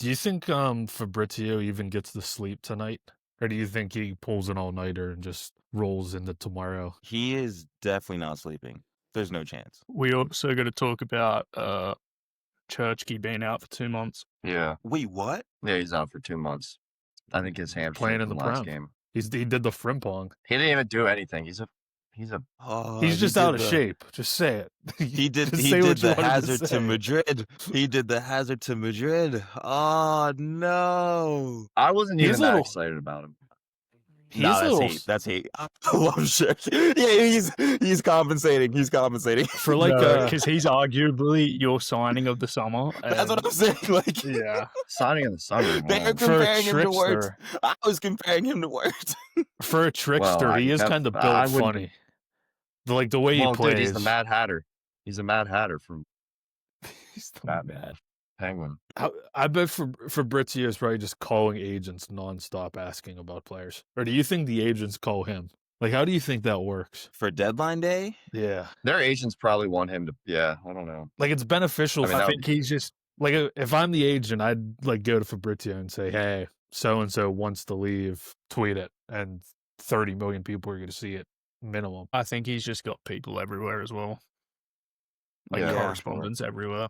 Do you think Fabrizio even gets to sleep tonight? Or do you think he pulls an all-nighter and just rolls into tomorrow? He is definitely not sleeping. There's no chance. We also got to talk about Churchkey being out for 2 months. Yeah. Wait, what? Yeah, he's out for 2 months. I think his hamstring Playing in from the last Prem. game. He did the Frimpong. He didn't even do anything. He's He's just out of shape. Just say it. He did Just he say did what you the wanted hazard to say. Madrid. He did the hazard to Madrid. Oh no. I wasn't He's even a that little- excited about him. He's No, a that's little hate. That's hate. Oh, I'm sure. Yeah, he's compensating. He's compensating. for like Because he's arguably your signing of the summer. That's what I'm saying. Like, Yeah. Signing in the summer. they're man. For a comparing him to words. trickster. I was comparing him to words. for a trickster. He is kind of built funny. Like the way he Well, plays. dude, he's the Mad Hatter. He's a Mad Hatter from He's the Batman. mad. Penguin. I bet Fabrizio is probably just calling agents nonstop asking about players. Or do you think the agents call him? Like, how do you think that works? For deadline day? Yeah. Their agents probably want him to. Yeah, I don't know. Like, it's beneficial. I mean, I that think he's just, like, if I'm the agent, I'd, like, go to Fabrizio and say, hey, so-and-so wants to leave, tweet it. And 30 million people are going to see it, minimum. I think he's just got people everywhere as well. Like Yeah. correspondents everywhere.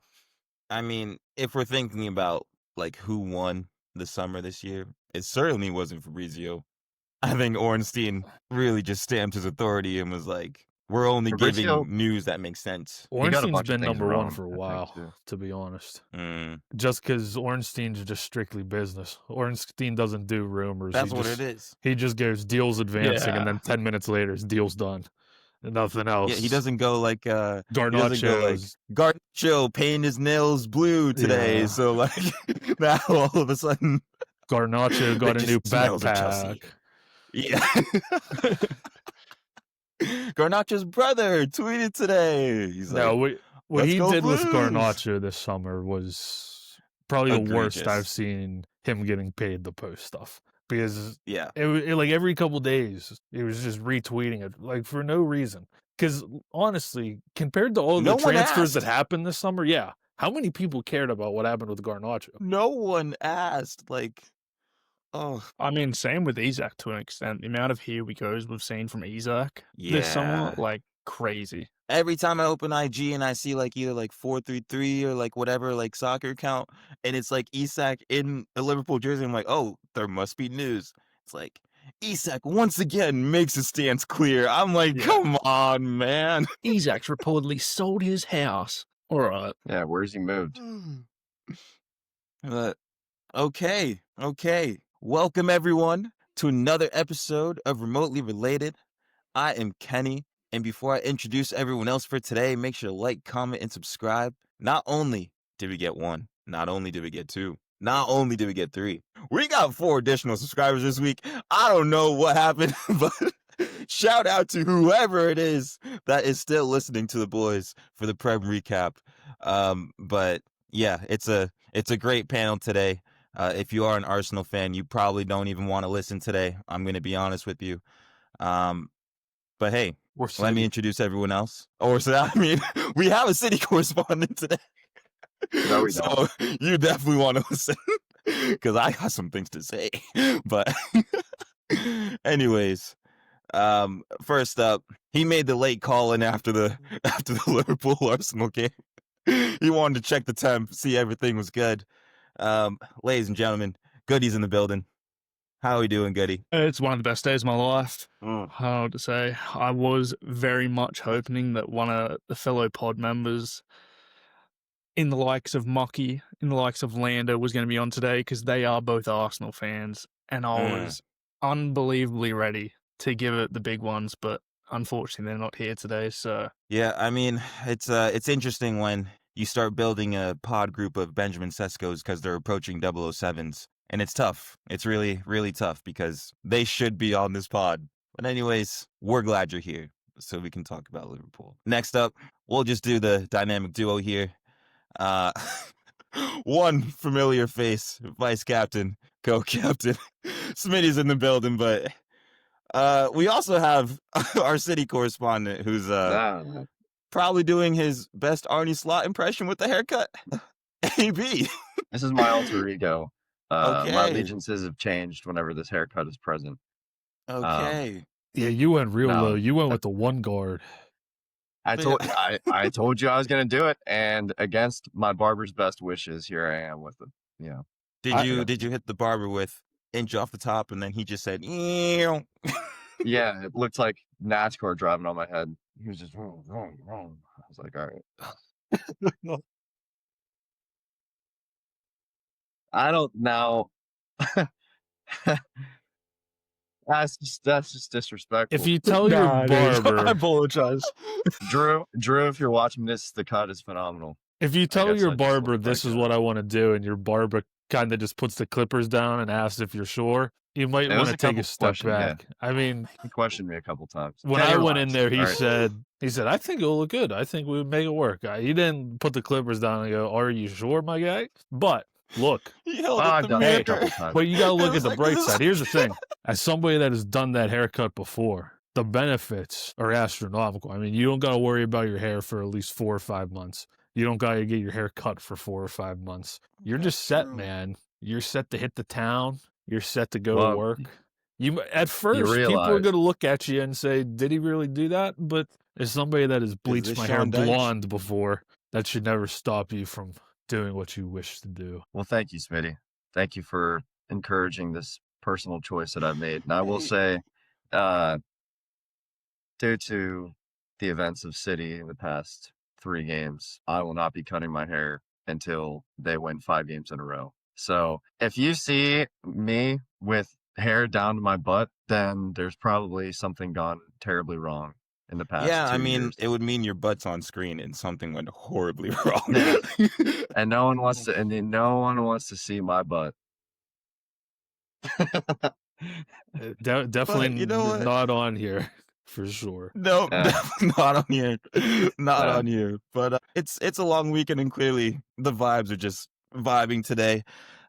I mean, if we're thinking about like who won the summer this year, it certainly wasn't Fabrizio. I think Ornstein really just stamped his authority and was like, we're only Fabrizio- giving news that makes sense. got a Ornstein's bunch of been things number one wrong, for a I think, while, too. to be honest. Mm, Just because Ornstein's just strictly business. Ornstein doesn't do rumors. that's He what just- it is. He just goes deals advancing, Yeah. and then 10 minutes later, his deal's done. And nothing else. Yeah, he doesn't go like Garnacho. Garnacho painted his nails blue today, Yeah. so like now all of a sudden, Garnacho got It a new just smells of Chelsea. backpack. yeah. Garnacho's brother tweeted today. He's No, like, what "Let's he go did with Blues." Garnacho this summer was probably the worst Egregious. I've seen him getting paid to post stuff. Because yeah, it like every couple days, he was just retweeting it, like for no reason. Because honestly, compared to all No the one transfers that asked. happened this summer, yeah, how many people cared about what happened with Garnacho? no one asked. Like, oh I mean, same with Isaac to an extent. The amount of here we goes we've seen from Isaac this summer, Yeah. like crazy. every time I open IG and I see like either like 433 or like whatever like soccer account, and it's like Isak in a Liverpool jersey, I'm like, oh, there must be news. It's like Isak once again makes his stance clear. I'm like, Yeah. come on, man. Isaac's reportedly sold his house. All right. Yeah, where's he moved? But okay. Welcome everyone to another episode of Remotely Related. I am Kenny, and before I introduce everyone else for today, make sure to like, comment, and subscribe. Not only did we get 1, not only did we get 2, not only did we get 3, we got 4 additional subscribers this week. I don't know what happened, but shout out to whoever it is that is still listening to the boys for the Prem recap. But yeah, it's a great panel today. If you are an Arsenal fan, you probably don't even want to listen today. I'm going to be honest with you. But hey, let me introduce everyone else. Or so I mean, we have a city correspondent today. No, we so you definitely want to listen because I got some things to say. But anyways, first up, he made the late call in after the Liverpool Arsenal game. He wanted to check the temp, see everything was good. Ladies and gentlemen, Goody's in the building. How are we doing, Goody? It's one of the best days of my life. Mm. How to say? I was very much hoping that one of the fellow pod members in the likes of Mucky, in the likes of Lando, was going to be on today because they are both Arsenal fans. And I was unbelievably ready to give it the big ones, but unfortunately they're not here today. So Yeah, I mean, it's interesting when you start building a pod group of Benjamin Seskos because they're approaching 007s. And it's tough. It's really, really tough because they should be on this pod. But anyways, we're glad you're here so we can talk about Liverpool. Next up, we'll just do the dynamic duo here. One familiar face, vice captain, co-captain. Smitty's in the building, but we also have our city correspondent who's probably doing his best Arnie Slot impression with the haircut. AB. This is my alter ego. My Okay. allegiances have changed whenever this haircut is present. Okay. Yeah, you went real No, low. You went that- with the one guard. I But told yeah. I told you I was gonna do it, and against my barber's best wishes, here I am with it. You know, Did you hit the barber with inch off the top and then he just said, "Ew." yeah, it looked like NASCAR driving on my head. He was just wrong, wrong, wrong. I was like, all right. I don't know. That's just disrespectful. If you tell your Nah, dude, barber, I apologize. Drew, if you're watching this, the cut is phenomenal. if you I tell guess your I just barber look this like is a- what I want to do, and your barber kind of just puts the clippers down and asks if you're sure, you might It want was to a take couple a step questions, yeah. back. I mean, He questioned me a couple times. when Kenny, I went in relax, there, he all right? said, I think it'll look good. I think we would make it work. He didn't put the clippers down and go, are you sure, my guy? But look, He held Well, up I've the done that mirror. a couple times. but you got to look It at was the like, bright this is- side. Here's the thing. As somebody that has done that haircut before, the benefits are astronomical. I mean, you don't got to worry about your hair for at least 4 or 5 months. You don't got to get your hair cut for 4 or 5 months. You're That's just set, true. man. You're set to hit the town. You're set to go to Well, work. At first, people are realize- going to look at you and say, "Did he really do that?" But as somebody that has bleached this my hair Sean Dyche? blonde before, that should never stop you from doing what you wish to do. Well, thank you, Smitty. Thank you for encouraging this personal choice that I've made. And I will say, due to the events of City in the past 3 games, I will not be cutting my hair until they win 5 games in a row. So if you see me with hair down to my butt, then there's probably something gone terribly wrong in the past Yeah, 2 I mean, years. it would mean your butt's on screen and something went horribly wrong. Yeah. And no one wants to see my butt. Definitely you know what? not on here for sure. No, Yeah. definitely not on here. Not Yeah. on here. But it's a long weekend, and clearly the vibes are just vibing today.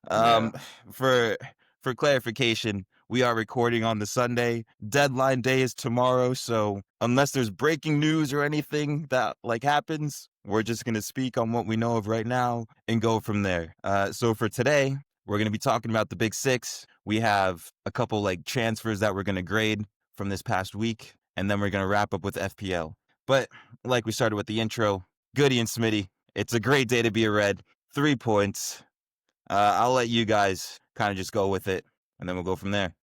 For clarification, we are recording on the Sunday. Deadline day is tomorrow, so unless there's breaking news or anything that happens, we're just gonna speak on what we know of right now and go from there. So for today, we're gonna be talking about the Big Six. We have a couple transfers that we're gonna grade from this past week, and then we're gonna wrap up with FPL. But like we started with the intro, Goody and Smitty, it's a great day to be a Red. 3 points. I'll let you guys kind of just go with it, and then we'll go from there.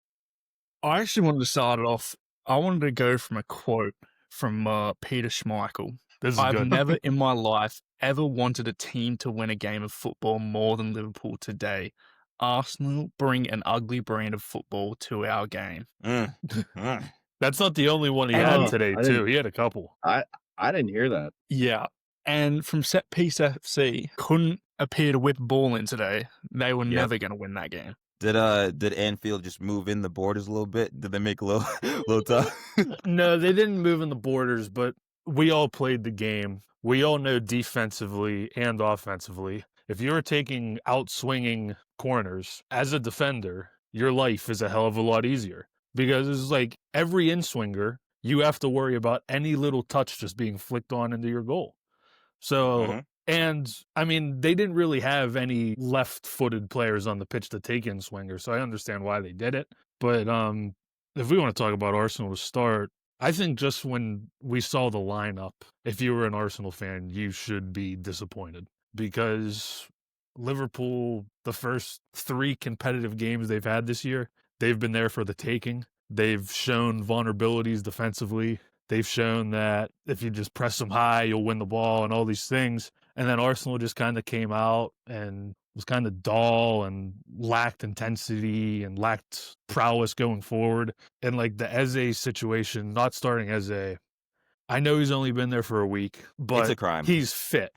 I actually wanted to start it off. I wanted to go from a quote from Peter Schmeichel. This is I've good. never in my life ever wanted a team to win a game of football more than Liverpool today. Arsenal bring an ugly brand of football to our game. That's not the only one he And- had Oh, today, I too. didn't- He had a couple. I didn't hear that. Yeah. And from Set Piece FC, couldn't appear to whip a ball in today. They were Yep. never going to win that game. Did Anfield just move in the borders a little bit? Did they make a little tough? No, they didn't move in the borders, but we all played the game. We all know defensively and offensively. If you're taking outswinging corners as a defender, your life is a hell of a lot easier because it's like every in-swinger, you have to worry about any little touch just being flicked on into your goal. So, Mhm. and I mean, they didn't really have any left-footed players on the pitch to take in-swingers, so I understand why they did it. But if we want to talk about Arsenal to start, I think just when we saw the lineup, if you were an Arsenal fan, you should be disappointed because Liverpool, the first 3 competitive games they've had this year, they've been there for the taking. They've shown vulnerabilities defensively. They've shown that if you just press them high, you'll win the ball and all these things. And then Arsenal just kind of came out and was kind of dull and lacked intensity and lacked prowess going forward. And the Eze situation, not starting Eze, I know he's only been there for a week, but It's a crime. he's fit.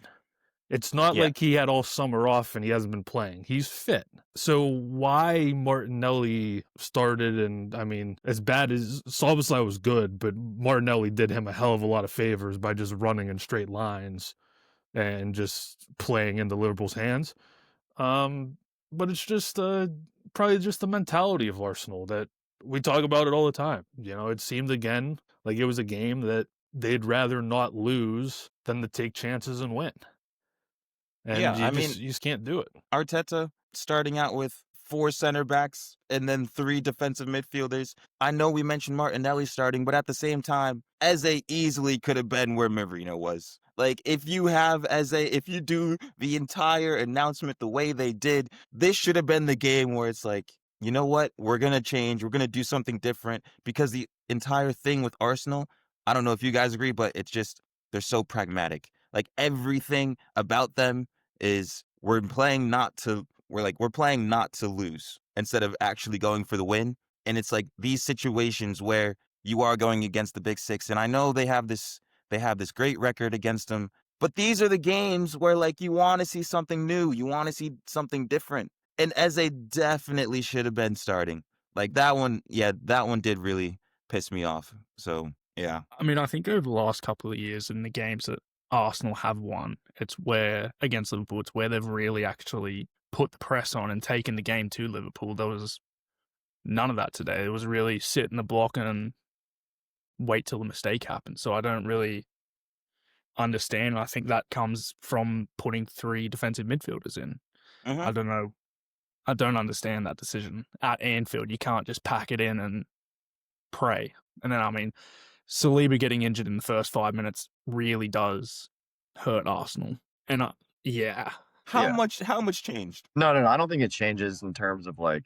It's not Yeah. like he had all summer off and he hasn't been playing. He's fit. So why Martinelli started, and I mean, as bad as Szoboszlai was good, but Martinelli did him a hell of a lot of favors by just running in straight lines and just playing into Liverpool's hands. But it's just probably just the mentality of Arsenal that we talk about it all the time. You know, it seemed again like it was a game that they'd rather not lose than to take chances and win. and Yeah, I mean, you just can't do it. Arteta starting out with 4 center backs and then 3 defensive midfielders. I know we mentioned Martinelli starting, but at the same time, Eze easily could have been where Merino was. Like, if you have Eze, if you do the entire announcement the way they did, this should have been the game where it's like, you know what? We're going to change. We're going to do something different, because the entire thing with Arsenal, I don't know if you guys agree, but it's just, they're so pragmatic. Like, everything about them is we're playing not to lose instead of actually going for the win. And it's like these situations where you are going against the big six, and I know they have this great record against them, but these are the games where like you want to see something new, you want to see something different. And Eze definitely should have been starting. Like that one, yeah, that one did really piss me off. So yeah. I mean, I think over the last couple of years in the games that Arsenal have won, it's where, against Liverpool, it's where they've really actually put the press on and taken the game to Liverpool. There was none of that today. It was really sit in the block and wait till the mistake happens. So I don't really understand. I think that comes from putting 3 defensive midfielders in. Mhm. I don't know. I don't understand that decision. At Anfield, you can't just pack it in and pray. And then, I mean, Saliba getting injured in the first 5 minutes really does hurt Arsenal. And yeah, How Yeah. much changed? No, I don't think it changes in terms of like the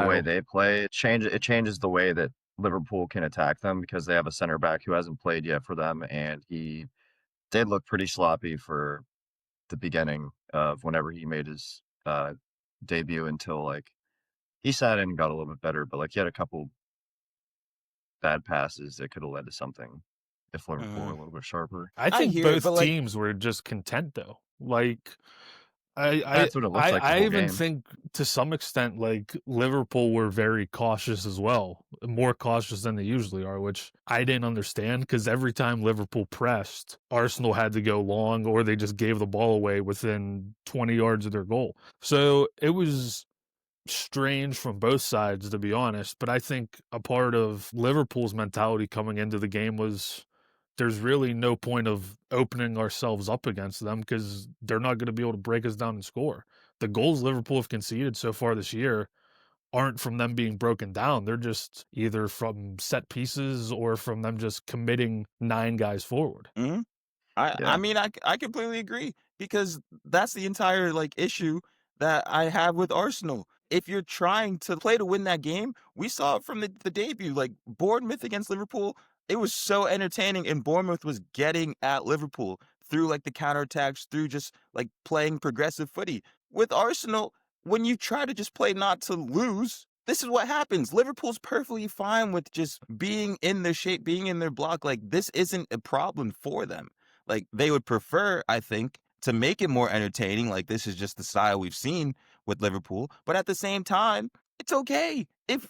way Style. they play. It changes the way that Liverpool can attack them, because they have a center back who hasn't played yet for them, and he did look pretty sloppy for the beginning of whenever he made his debut, until like he sat in and got a little bit better, but like he had a couple bad passes that could have led to something if Liverpool were a little bit sharper. I I think hear it, both but like, teams were just content though. Like That's what it looks like the I whole even game. think to some extent like Liverpool were very cautious as well, more cautious than they usually are, which I didn't understand, because every time Liverpool pressed, Arsenal had to go long or they just gave the ball away within 20 yards of their goal. So it was strange from both sides, to be honest, but I think a part of Liverpool's mentality coming into the game was there's really no point of opening ourselves up against them, because they're not going to be able to break us down and score. The goals Liverpool have conceded so far this year aren't from them being broken down. They're just either from set pieces or from them just committing 9 guys forward. mhm. I Yeah. mean, I completely agree, because that's the entire like issue that I have with Arsenal. If you're trying to play to win that game, we saw it from the debut, like Bournemouth against Liverpool. It was so entertaining, and Bournemouth was getting at Liverpool through like the counterattacks, through just like playing progressive footy. With Arsenal, when you try to just play not to lose, this is what happens. Liverpool's perfectly fine with just being in their shape, being in their block. Like, this isn't a problem for them. Like, they would prefer, I think, to make it more entertaining. Like, this is just the style we've seen with Liverpool. But at the same time, it's okay. If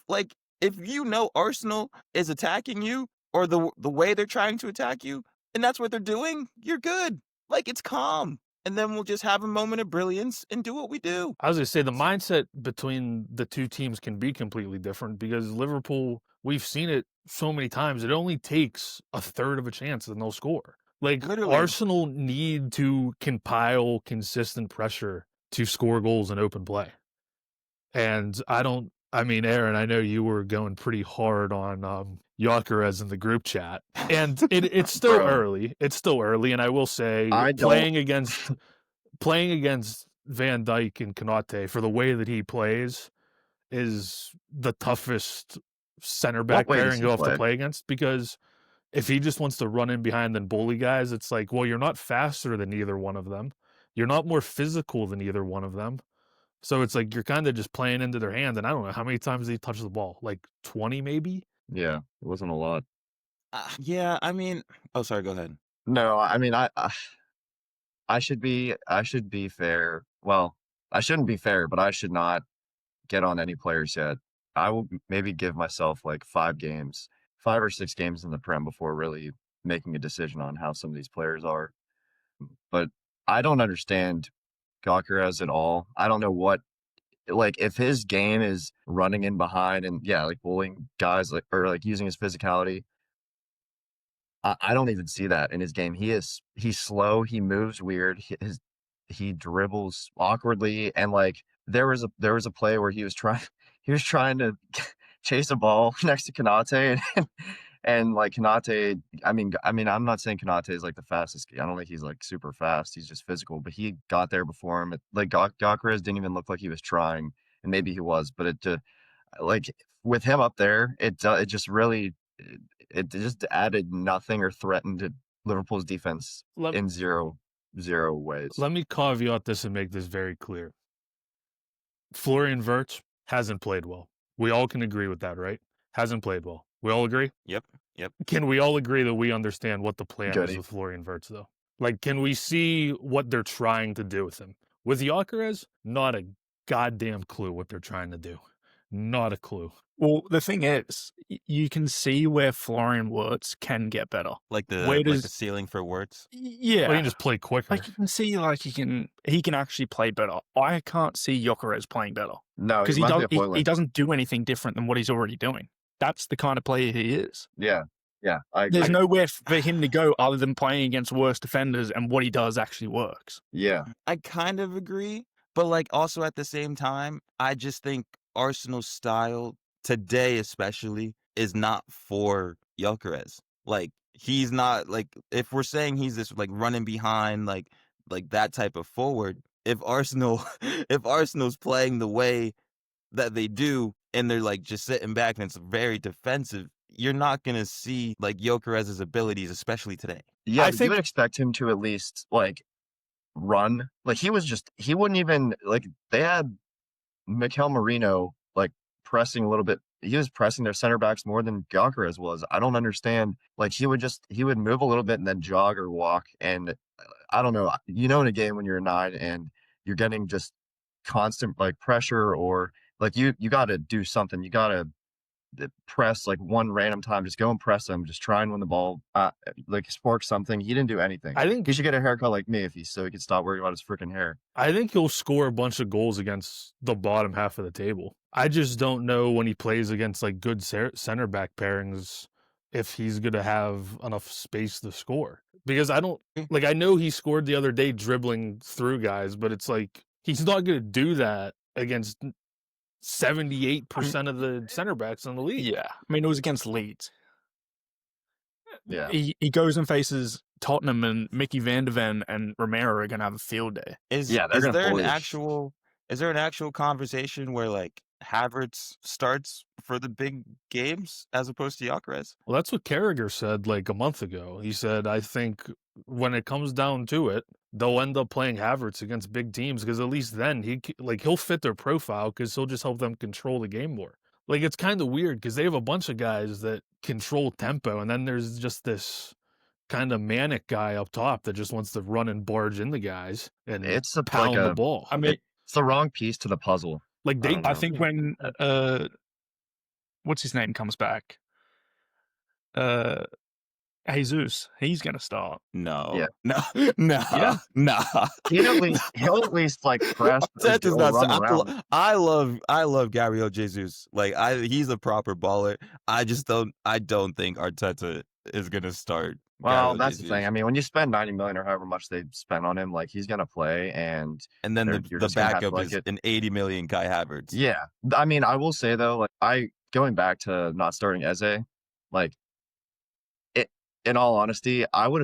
you know Arsenal is attacking you, or the way they're trying to attack you, and that's what they're doing, you're good. Like, it's calm. And then we'll just have a moment of brilliance and do what we do. I was going to say the mindset between the two teams can be completely different, because Liverpool, we've seen it so many times. It only takes a third of a chance and they'll score. Like, Literally. Arsenal need to compile consistent pressure to score goals in open play. And I mean, Aaron, I know you were going pretty hard on Gyökeres in the group chat, and it's still Bro. early. It's still early, and I will say I don't- playing against Van Dijk and Konate for the way that he plays is the toughest center back way does pairing he you'll have to play? play against, because if he just wants to run in behind and bully guys, it's like, well, you're not faster than either one of them. You're not more physical than either one of them. So it's like you're kind of just playing into their hand, and I don't know how many times he touched the ball, like 20 maybe? Yeah, it wasn't a lot. Yeah, I mean, oh, sorry, go ahead. No, I mean, I should be fair. Well, I shouldn't be fair, but I should not get on any players yet. I will maybe give myself like 5 or 6 games in the Prem before really making a decision on how some of these players are. But I don't understand Gyökeres at all. I don't know what, like, if his game is running in behind and like bullying guys, like, or like using his physicality. I don't even see that in his game. He's slow. He moves weird. he dribbles awkwardly, and like there was a play where he was trying to chase a ball next to Konate, and like Konate, I mean, I'm not saying Konate is like the fastest. I don't think he's like super fast. He's just physical, but he got there before him. Like Gyökeres didn't even look like he was trying, and maybe he was, but like with him up there, it just really it just added nothing or threatened to Liverpool's defense in zero ways. Let me caveat this and make this very clear. Florian Wirtz hasn't played well. We all can agree with that, right? Hasn't played well. We all agree? Yep. Can we all agree that we understand what the plan Goody. is with Florian Wirtz, though? Like, can we see what they're trying to do with him? With Gyökeres, not a goddamn clue what they're trying to do. Not a clue. Well, the thing is, you can see where Florian Wirtz can get better. Like the Where like does- the ceiling for Wirtz. Yeah. Well, he can just play quicker. Like you can see, like he can actually play better. I can't see Gyökeres playing better No, because he doesn't do anything different than what he's already doing. That's the kind of player he is. Yeah, I agree. There's nowhere for him to go other than playing against worse defenders, and what he does actually works. Yeah, I kind of agree, but like also at the same time, I just think Arsenal's style today, especially, is not for Gyökeres. Like he's not like if we're saying he's this like running behind like that type of forward. If Arsenal's playing the way that they do, and they're like just sitting back and it's very defensive, you're not gonna see like Gyökeres' abilities, especially today. yeah. I You think- would expect him to at least like run. Like he wouldn't even like they had Mikel Merino like pressing a little bit. He was pressing their center backs more than Gyökeres was. I don't understand. Like he would move a little bit and then jog or walk. And I don't know. In a game when you're a 9 and you're getting just constant like pressure, or like you got to do something. You got to press like one random time. Just go and press him. Just try and win the ball. Like spark something. He didn't do anything. I think he should get a haircut like me so he could stop worrying about his freaking hair. I think he'll score a bunch of goals against the bottom half of the table. I just don't know when he plays against like good center back pairings if he's going to have enough space to score. Because I know he scored the other day dribbling through guys, but it's like he's not going to do that against 78% of the center backs in the league. Yeah, I mean it was against Leeds. Yeah. He goes and faces Tottenham, and Mickey Van de Ven and Romero are gonna have a field day. Yeah, they're Is gonna there bully an the actual conversation where like Havertz starts for the big games as opposed to Gyökeres? Well, that's what Carragher said like a month ago. He said, I think when it comes down to it, they'll end up playing Havertz against big teams because at least then he'll fit their profile because he'll just help them control the game more. Like it's kind of weird because they have a bunch of guys that control tempo, and then there's just this kind of manic guy up top that just wants to run and barge in the guys and It's pound the ball. I mean, It's the wrong piece to the puzzle. Like they, don't know. I think when what's his name comes back, Jesus, he's gonna start. No. Yeah. No. Yeah. No. He'll at least like press That does or not run sound. around. I love Gabriel Jesus. Like he's a proper baller. I don't think Arteta is gonna start. Well, Gabriel that's the Jesus. thing. I mean, when you spend 90 million or however much they spent on him, like he's gonna play, and And then you're the just gonna have to backup like is it. an 80 million Kai Havertz. Yeah, I mean, I will say though, like going back to not starting Eze, like it. In all honesty, I would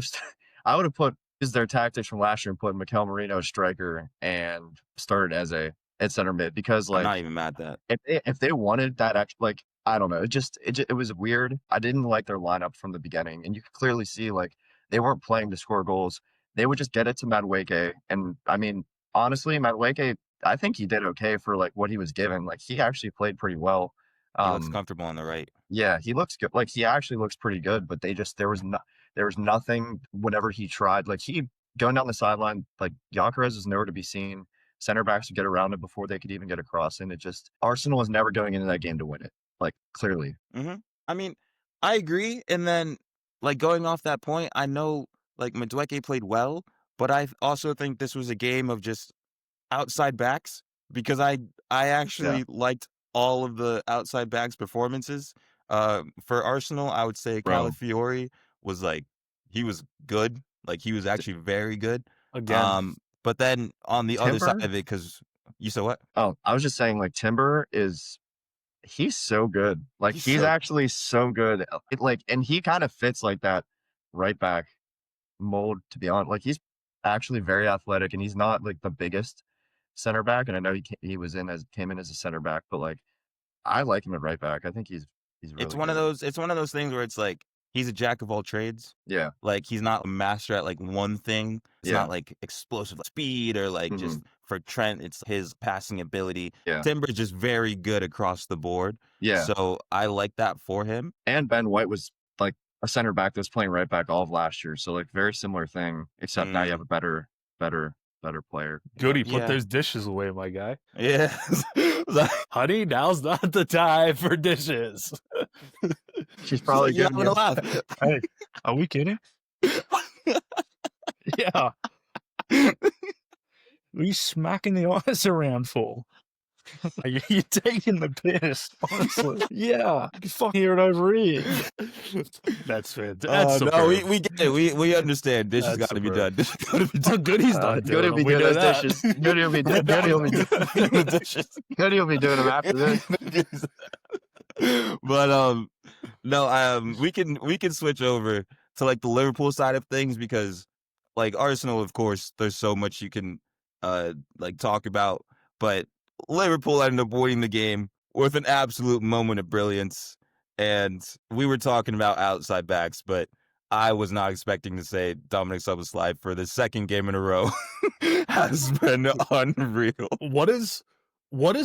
have put their tactics from last year and put Mikel Merino as striker and started Eze at center mid because I'm like not even mad at that. if they wanted that like I don't know, it was weird. I didn't like their lineup from the beginning, and you could clearly see like they weren't playing to score goals. They would just get it to Madueke, and I mean honestly, Madueke, I think he did okay for like what he was given. Like he actually played pretty well. He looks comfortable on the right. Yeah, he looks good. Like he actually looks pretty good, but there was nothing whenever he tried. Like he going down the sideline, like Gyökeres is nowhere to be seen. Center backs would get around it before they could even get across, and Arsenal was never going into that game to win it. Like clearly. I mean, I agree. And then, like going off that point, I know like Madueke played well, but I also think this was a game of just outside backs because I actually liked all of the outside backs' performances. For Arsenal, I would say Bro. Calafiori was like he was good. Like he was actually very good. again, But then on the other side Timber? of it, because you said what? Oh, I was just saying, like, Timber he's so good. Like, he's So actually so good. And he kind of fits like that right back mold, to be honest. Like, he's actually very athletic, and he's not like the biggest center back. And I know came in as a center back, but like, I like him at right back. I think he's really it's one of good. those. It's one of those things where it's like he's a jack of all trades. Yeah, Like he's not a master at like one thing. It's yeah, not like explosive speed or like just for Trent, it's his passing ability. yeah, Timber's just very good across the board. yeah. So I like that for him. And Ben White was like a center back that was playing right back all of last year. So like very similar thing, except now you have a better player. Goody, Yeah. put those dishes away, my guy. Yeah. Honey, now's not the time for dishes. She's probably You're good. having a laugh. Hey, are we kidding? Yeah. What are you smacking the ice around for? You're taking the piss, honestly. Yeah. You can fucking hear it over here. That's fantastic. That's No, superb. we get it. We understand. Dishes That's got to be superb. done. Dishes got to be done. Goody's not doing Goody them. will be We doing know those that. dishes. Goody will be doing The dishes. Goody will be doing them after this. But no, we can switch over to like the Liverpool side of things because like Arsenal, of course, there's so much you can like talk about, but Liverpool ended up winning the game with an absolute moment of brilliance. And we were talking about outside backs, but I was not expecting to say Dominic Szoboszlai for the second game in a row has been unreal. What is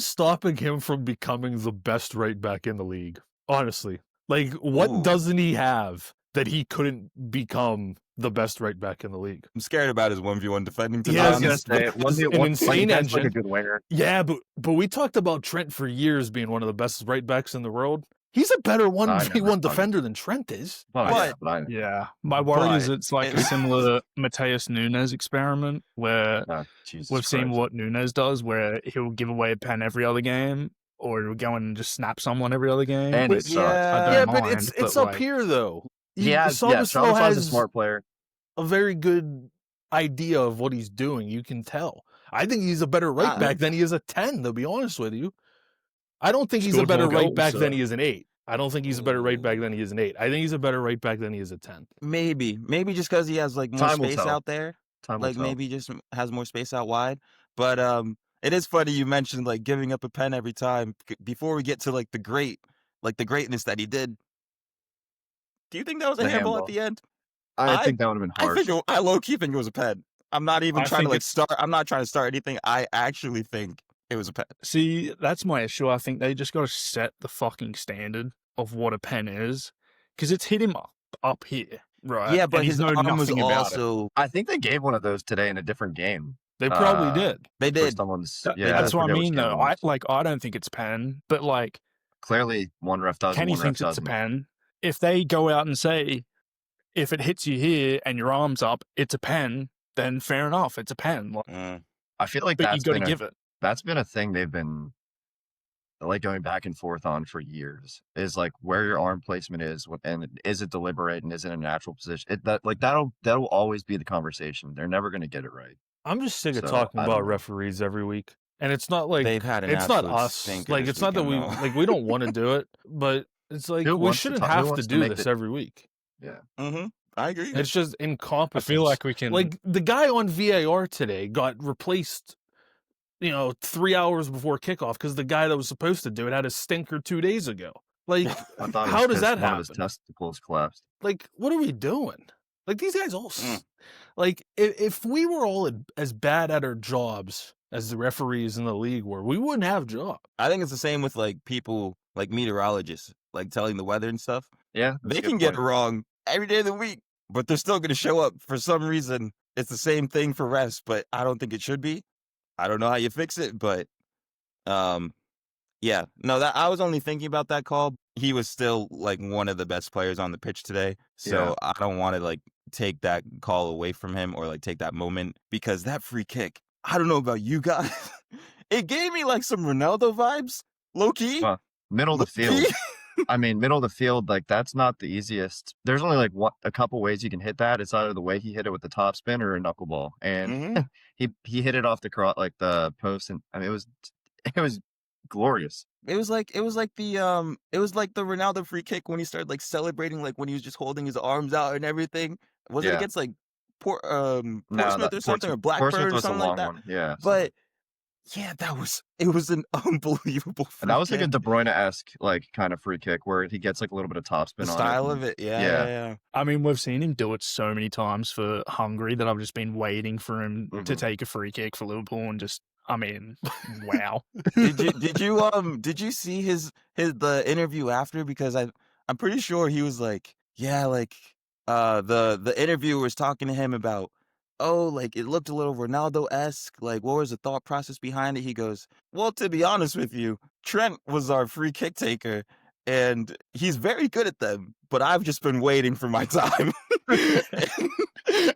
stopping him from becoming the best right back in the league? Honestly, like what Ooh. doesn't he have that he couldn't become the best right back in the league? I'm scared about his 1v1 defending. To be Yeah, I was gonna honest. say an insane like a engine. good winger. Yeah, but we talked about Trent for years being one of the best right backs in the world. He's a better 1v1 defender than Trent is. Yeah. My worry is it's like a similar Mateus Nunes experiment where we've seen what Nunes does, where he'll give away a pen every other game, or he'll go in and just snap someone every other game. And which it I don't But mind, it's but, up here though. Szoboszlai's has a smart player. a very good idea of what he's doing. You can tell. I think he's a better right back than he is a 10, to be honest with you. I don't think he's a Scored better more right goals, back so. than he is an 8. I don't think he's a better right back than he is an 8. I think he's a better right back than he is a 10. Maybe just because he has like more Time will space tell. out there. Time will Like tell. maybe just has more space out wide. But it is funny you mentioned like giving up a pen every time. Before we get to like the greatness that he did. Do you think that was a The handball at handball. the end? I think that would have been harsh. I low key think it was a pen. I'm not even trying to think like start. I'm not trying to start anything. I actually think it was a pen. See, that's my issue. I think they just got to set the fucking standard of what a pen is, because it's hit him up here, right? Yeah, but and his he's known arm was nothing about it. also. I think they gave one of those today in a different game. They probably did. They For did. someone's, That's what I forget which mean, game it though. was. I don't think it's pen, but like Clearly, one ref does. Kenny One ref thinks it's a doesn't. pen. If they go out and say, if it hits you here and your arm's up, it's a pen, then fair enough, it's a pen. Like, I feel like but you that's got to been give it. that's been a thing they've been like going back and forth on for years. Is like where your arm placement is, and is it deliberate, and is it in a natural position? That'll always be the conversation. They're never going to get it right. I'm just sick of So, talking I don't about know. referees every week. And it's not like They've had an it's not absolute us. stinker Like this it's not that we weekend, though. like we don't want to do it, but it's like Who we wants to shouldn't talk- who have to wants to do make this the- every week. Yeah. I agree. It's just I incompetence. feel like we can. Like the guy on VAR today got replaced, 3 hours before kickoff because the guy that was supposed to do it had a stinker 2 days ago. Like, I thought it how was does that 'cause one of his happen? testicles collapsed. Like, what are we doing? Like these guys all, like if we were all as bad at our jobs as the referees in the league were, we wouldn't have jobs. I think it's the same with like people like meteorologists, like telling the weather and stuff. Yeah, that's They a good can get it point. wrong every day of the week, but they're still going to show up for some reason. It's the same thing for refs, but I don't think it should be. I don't know how you fix it, but yeah, no, that I was only thinking about that call. He was still like one of the best players on the pitch today, so I don't want to like take that call away from him or like take that moment because that free kick. I don't know about you guys, it gave me like some Ronaldo vibes, low key. Middle of the field. I mean, middle of the field, like that's not the easiest. There's only like a couple ways you can hit that. It's either the way he hit it with the top spin or a knuckleball, and Mhm. he hit it off the post, and I mean it was glorious. It was like the Ronaldo free kick when he started like celebrating, like when he was just holding his arms out and everything. Was it Yeah. against like No, Portsmouth or something, or Blackburn Portsmouth or was a something like long that? one. Yeah. But yeah, it was an unbelievable free And that was like a kick. De Bruyne-esque like kind of free kick where he gets like a little bit of The topspin on it. style of it, yeah. I mean, we've seen him do it so many times for Hungary that I've just been waiting for him to Mhm. take a free kick for Liverpool, and just, I mean, wow. Did you see the interview after? Because I'm pretty sure he was like, yeah, like the interviewer was talking to him about, oh, like it looked a little Ronaldo-esque, like what was the thought process behind it? He goes, well, to be honest with you, Trent was our free kick taker and he's very good at them, but I've just been waiting for my time.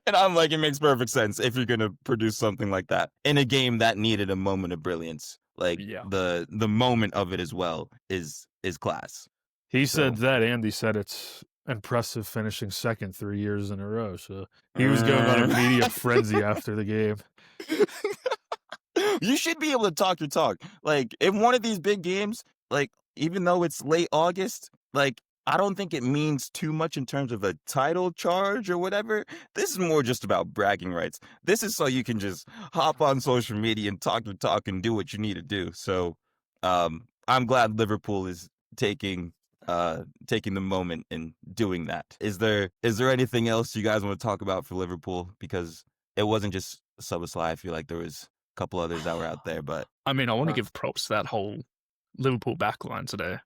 And I'm like, it makes perfect sense if you're gonna produce something like that in a game that needed a moment of brilliance. Like Yeah. the moment of it as well is class. He So- said that, and he said it's impressive finishing second 3 years in a row. So he was going on a media frenzy after the game. You should be able to talk your talk. Like in one of these big games, like even though it's late August, like I don't think it means too much in terms of a title charge or whatever. This is more just about bragging rights. This is so you can just hop on social media and talk your talk and do what you need to do. So I'm glad Liverpool is taking the moment and doing that. Is there anything else you guys want to talk about for Liverpool? Because it wasn't just Szoboszlai. I feel like there was a couple others that were out there, but I mean, I want to give props to that whole Liverpool backline today.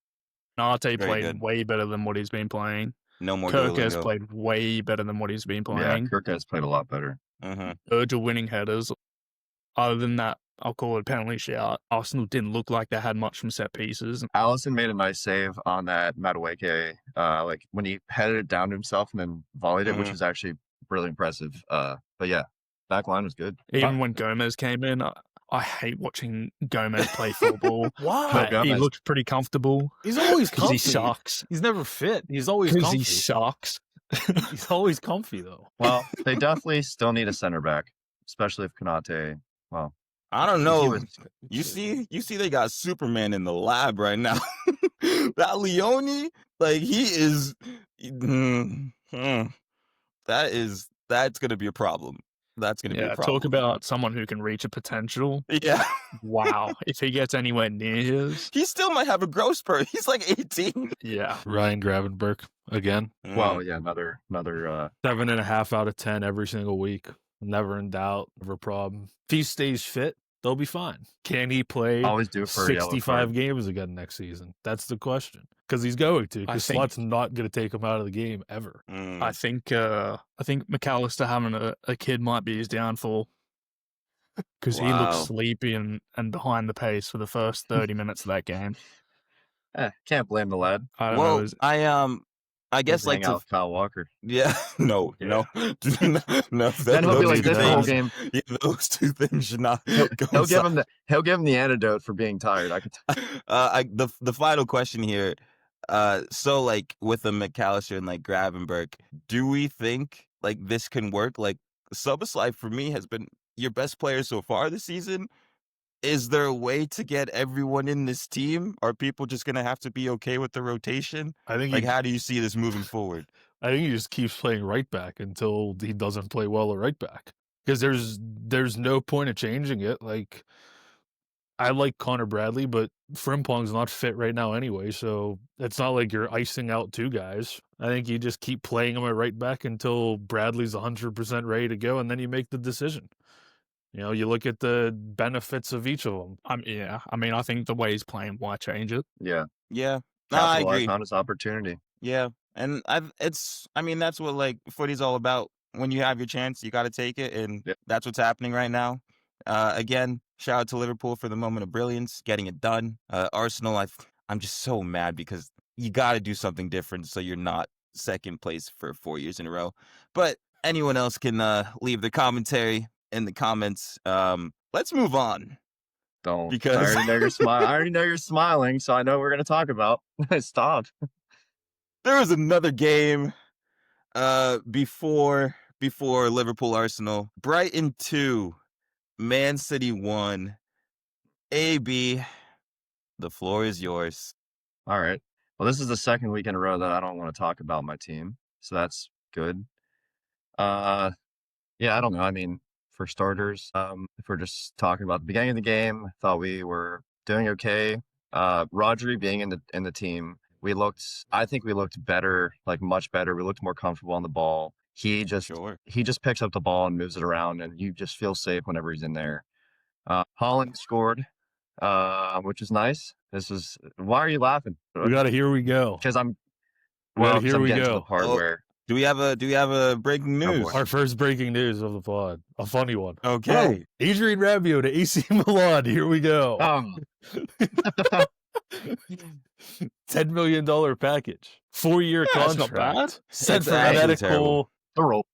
Nate Very played good. way better than what he's been playing. no more Kirk has Duolingo. played way better than what he's been Yeah, playing. Kirk has played a lot better. Mhm. Virgil winning headers. Other than that, I'll call it a penalty shout. Arsenal didn't look like they had much from set pieces. Allison made a nice save on that Madueke, like when he headed it down to himself and then volleyed it, which was actually really impressive. But yeah, back line was good. Even when Gomez came in, I hate watching Gomez play football. Why? But he Gomez. looked pretty comfortable He's always because comfy. he sucks. He's never fit. He's always Because comfy. he sucks. He's always comfy, though. Well, they definitely still need a center back, especially if Konate. Well, I don't he know. was- You see, they got Superman in the lab right now. That Leone, like he is. That's gonna be a problem. That's gonna be a Yeah, problem. talk about someone who can reach a potential. Yeah, Wow. If he gets anywhere near his, he still might have a growth spurt. He's like 18. yeah. Ryan Gravenberch again. well, yeah, another 7.5 out of 10 every single week. Never in doubt. Never a problem. If he stays fit, they'll be fine. Can he play always do for a yellow 65 card. games again next season? That's the question. Because he's going to. I Because think- Slot's not going to take him out of the game ever. I think McAllister having a kid might be his downfall. Because he Wow. looked sleepy and behind the pace for the first 30 minutes of that game. Can't blame the lad. I don't know. Well, is- I guess Just like hang out with Kyle Walker. yeah, no, Yeah. no. Then he'll be those like two this the whole things- game. Yeah, those two things should not go. He'll give him the antidote for being tired. I could. The final question here. So like with the McAllister and like Gravenberch, do we think like this can work? Like Szoboszlai for me has been your best player so far this season. Is there a way to get everyone in this team? Are people just gonna have to be okay with the rotation? I think Like, he, how do you see this moving forward? I think he just keeps playing right back until he doesn't play well at right back. Because there's no point of changing it. Like, I like Connor Bradley, but Frimpong's not fit right now anyway, so it's not like you're icing out two guys. I think you just keep playing him at right back until Bradley's 100% ready to go, and then you make the decision. You know, you look at the benefits of each of them. yeah. I mean, I think the way he's playing, why change it? Yeah, Yeah, no, I capitalize agree. on his opportunity. Yeah, and I mean, that's what like footy's all about. When you have your chance, you got to take it, and Yep. that's what's happening right now. Again, shout out to Liverpool for the moment of brilliance, getting it done. Arsenal, I'm just so mad because you got to do something different so you're not second place for 4 years in a row. But anyone else can leave their commentary in the comments. Let's move on. Don't. Because- I already know you're smiling. I already know you're smiling, so I know what we're gonna talk about. Stop. there was another game before Liverpool Arsenal. Brighton 2, Man City 1. AB, the floor is yours. All right. Well, this is the second week in a row that I don't want to talk about my team, so that's good. Yeah, I don't know. I mean, for starters, if we're just talking about the beginning of the game, I thought we were doing okay. Rodri being in the team, I think we looked better, like much better. We looked more comfortable on the ball. He just picks up the ball and moves it around, and you just feel safe whenever he's in there. Holland scored, which is nice. Why are you laughing? We got to Here We Go. Because I'm Here we getting to go. the part where Do we have a breaking news? Our first breaking news of the pod. A funny one. Okay. Adrian Rabiot to AC Milan. Here we go. $10 million package. 4-year Yeah, that's contract. not bad. Sent It's for actually medical. terrible. the role.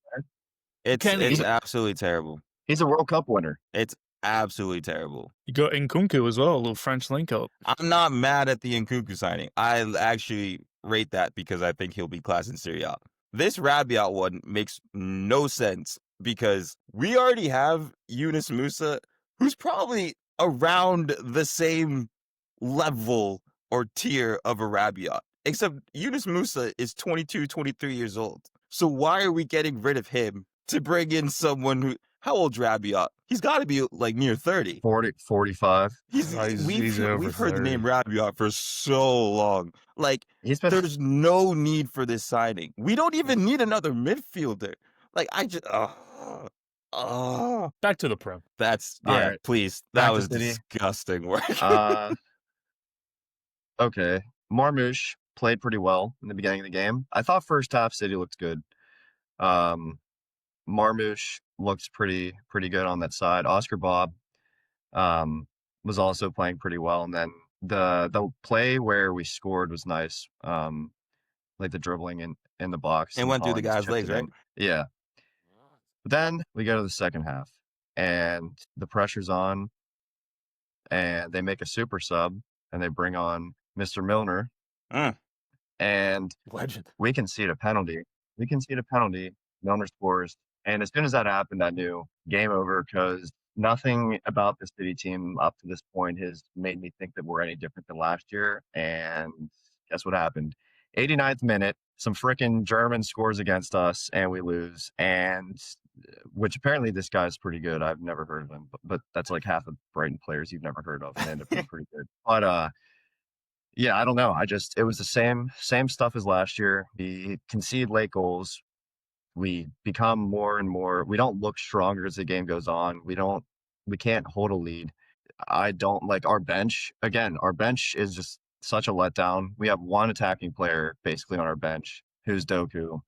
It's absolutely terrible. He's a World Cup winner. It's absolutely terrible. You got Nkunku as well, a little French link up. I'm not mad at the Nkunku signing. I actually rate that because I think he'll be class in Serie A. This Rabiot one makes no sense because we already have Yunus Musa, who's probably around the same level or tier of a Rabiot, except Yunus Musa is 22, 23 years old. So why are we getting rid of him to bring in someone who, how old's Rabiot? He's got to be like near 30. 40, 45. He's We've over heard the 30. name Rabiot for so long. Like, He's been there's no need for this signing. We don't even need another midfielder. Like, I just, Back to the Prem. that's, All yeah, right. please. Back That to was City. disgusting work. Okay. Marmoush played pretty well in the beginning of the game. I thought first half City looked good. Marmoush looked pretty good on that side. Oscar Bob was also playing pretty well, and then the play where we scored was nice. Like the dribbling in the box. And went through the Holland just guy's chipped legs, it in. right? Yeah. But then we go to the second half, and the pressure's on, and they make a super sub, and they bring on Mr. Milner, and Legend. we concede a penalty. Milner scores, and as soon as that happened, I knew game over because nothing about the City team up to this point has made me think that we're any different than last year. And guess what happened? 89th minute, some frickin' German scores against us, and we lose. And which apparently this guy's pretty good. I've never heard of him, but that's like half of Brighton players you've never heard of, and they end up being pretty good. But yeah, I don't know. It was the same stuff as last year. We concede late goals. We become more and more. We don't look stronger as the game goes on. We can't hold a lead. I don't like our bench. Again, our bench is just such a letdown. We have one attacking player basically on our bench, who's Doku,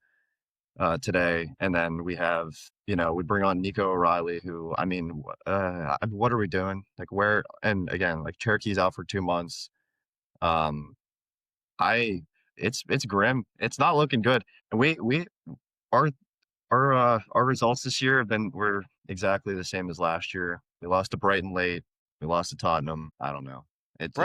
today, and then we have, we bring on Nico O'Reilly, who, I mean, what are we doing? Like where? And again, like Cherokee's out for 2 months. It's grim. It's not looking good. And our results this year were exactly the same as last year. We lost to Brighton late. We lost to Tottenham. I don't know. It's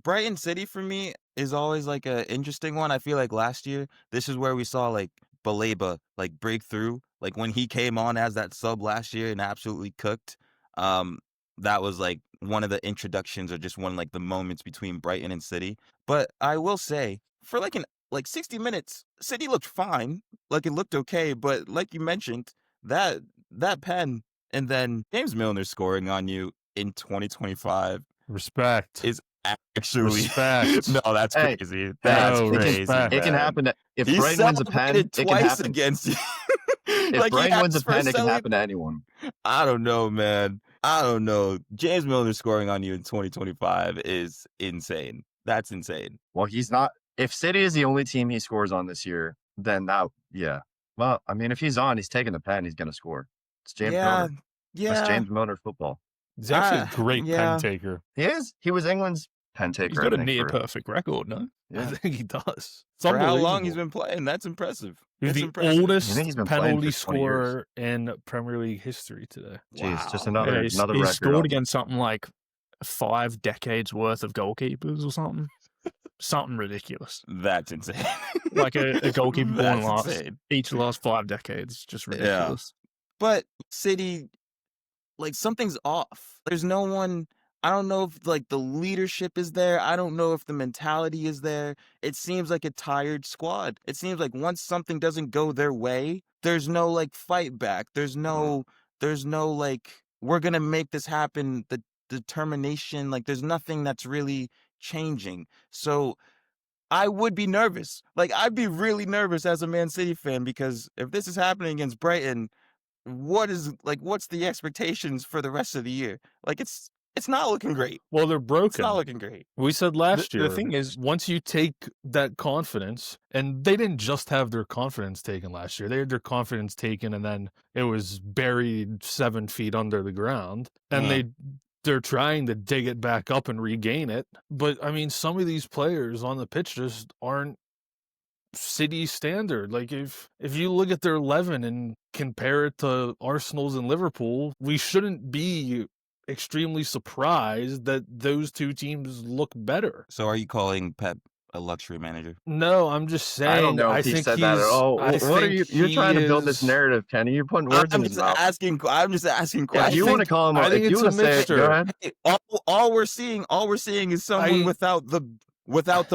Brighton City for me is always like an interesting one. I feel like last year, this is where we saw like Baleba like break through. Like when he came on as that sub last year and absolutely cooked. That was like one of the introductions or just one like the moments between Brighton and City. But I will say, for like 60 minutes, City looked fine. Like it looked okay, but like you mentioned, that pen and then James Milner scoring on you in 2025 Respect. is actually Respect. no, that's Hey, crazy. That's no, crazy. respect. it can man. happen. If He Brighton wins a pen, celebrated it can twice happen. against you. If Like, he Brighton wins a asked for pen, it can celebra- happen to anyone. I don't know, man. I don't know. James Milner scoring on you in 2025 is insane. That's insane. Well, he's not. If City is the only team he scores on this year, then yeah. Well, I mean, if he's on, he's taking the pen, he's going to score. It's James Milner. That's James Milner football. He's actually a Ah, great yeah. pen taker. He is. He was England's pen taker. He's got I a think, near for- perfect record, no? I Yeah. think he does. It's For how long he's unbelievable. been playing, that's impressive. He was That's the impressive. oldest I think he's been playing penalty for 20 years. scorer in Premier League history today. Jeez, just Wow. another He's record. scored against something like 5 decades worth of goalkeepers or something. Something ridiculous. That's insane. Like a goalkeeper born That's insane. each of the last 5 decades. Just ridiculous. But City, like, something's off. There's no one. I don't know if, like, the leadership is there. I don't know if the mentality is there. It seems like a tired squad. It seems like once something doesn't go their way, there's no, like, fight back. There's no like, we're gonna make this happen. The determination, like, there's nothing that's really changing. So I would be nervous. Like, I'd be really nervous as a Man City fan, because if this is happening against Brighton, what's the expectations for the rest of the year? Like, it's not looking great. Well, they're It's broken. not looking great. We said last year. The thing is, once you take that confidence, and they didn't just have their confidence taken last year. They had their confidence taken, and then it was buried 7 feet under the ground. And Yeah. they're trying to dig it back up and regain it. But I mean, some of these players on the pitch just aren't City standard. Like, if you look at their 11 and compare it to Arsenal's and Liverpool, we shouldn't be extremely surprised that those two teams look better. So are you calling Pep a luxury manager? No, I'm just saying. I don't know if he think said that at all. I What are think You're trying to build this is- narrative, Kenny. You're putting words in I'm his just mouth. asking. I'm just asking If questions. you want to call him, I think if you it's want a to say it, mixture. go ahead. Hey, all we're seeing is someone without the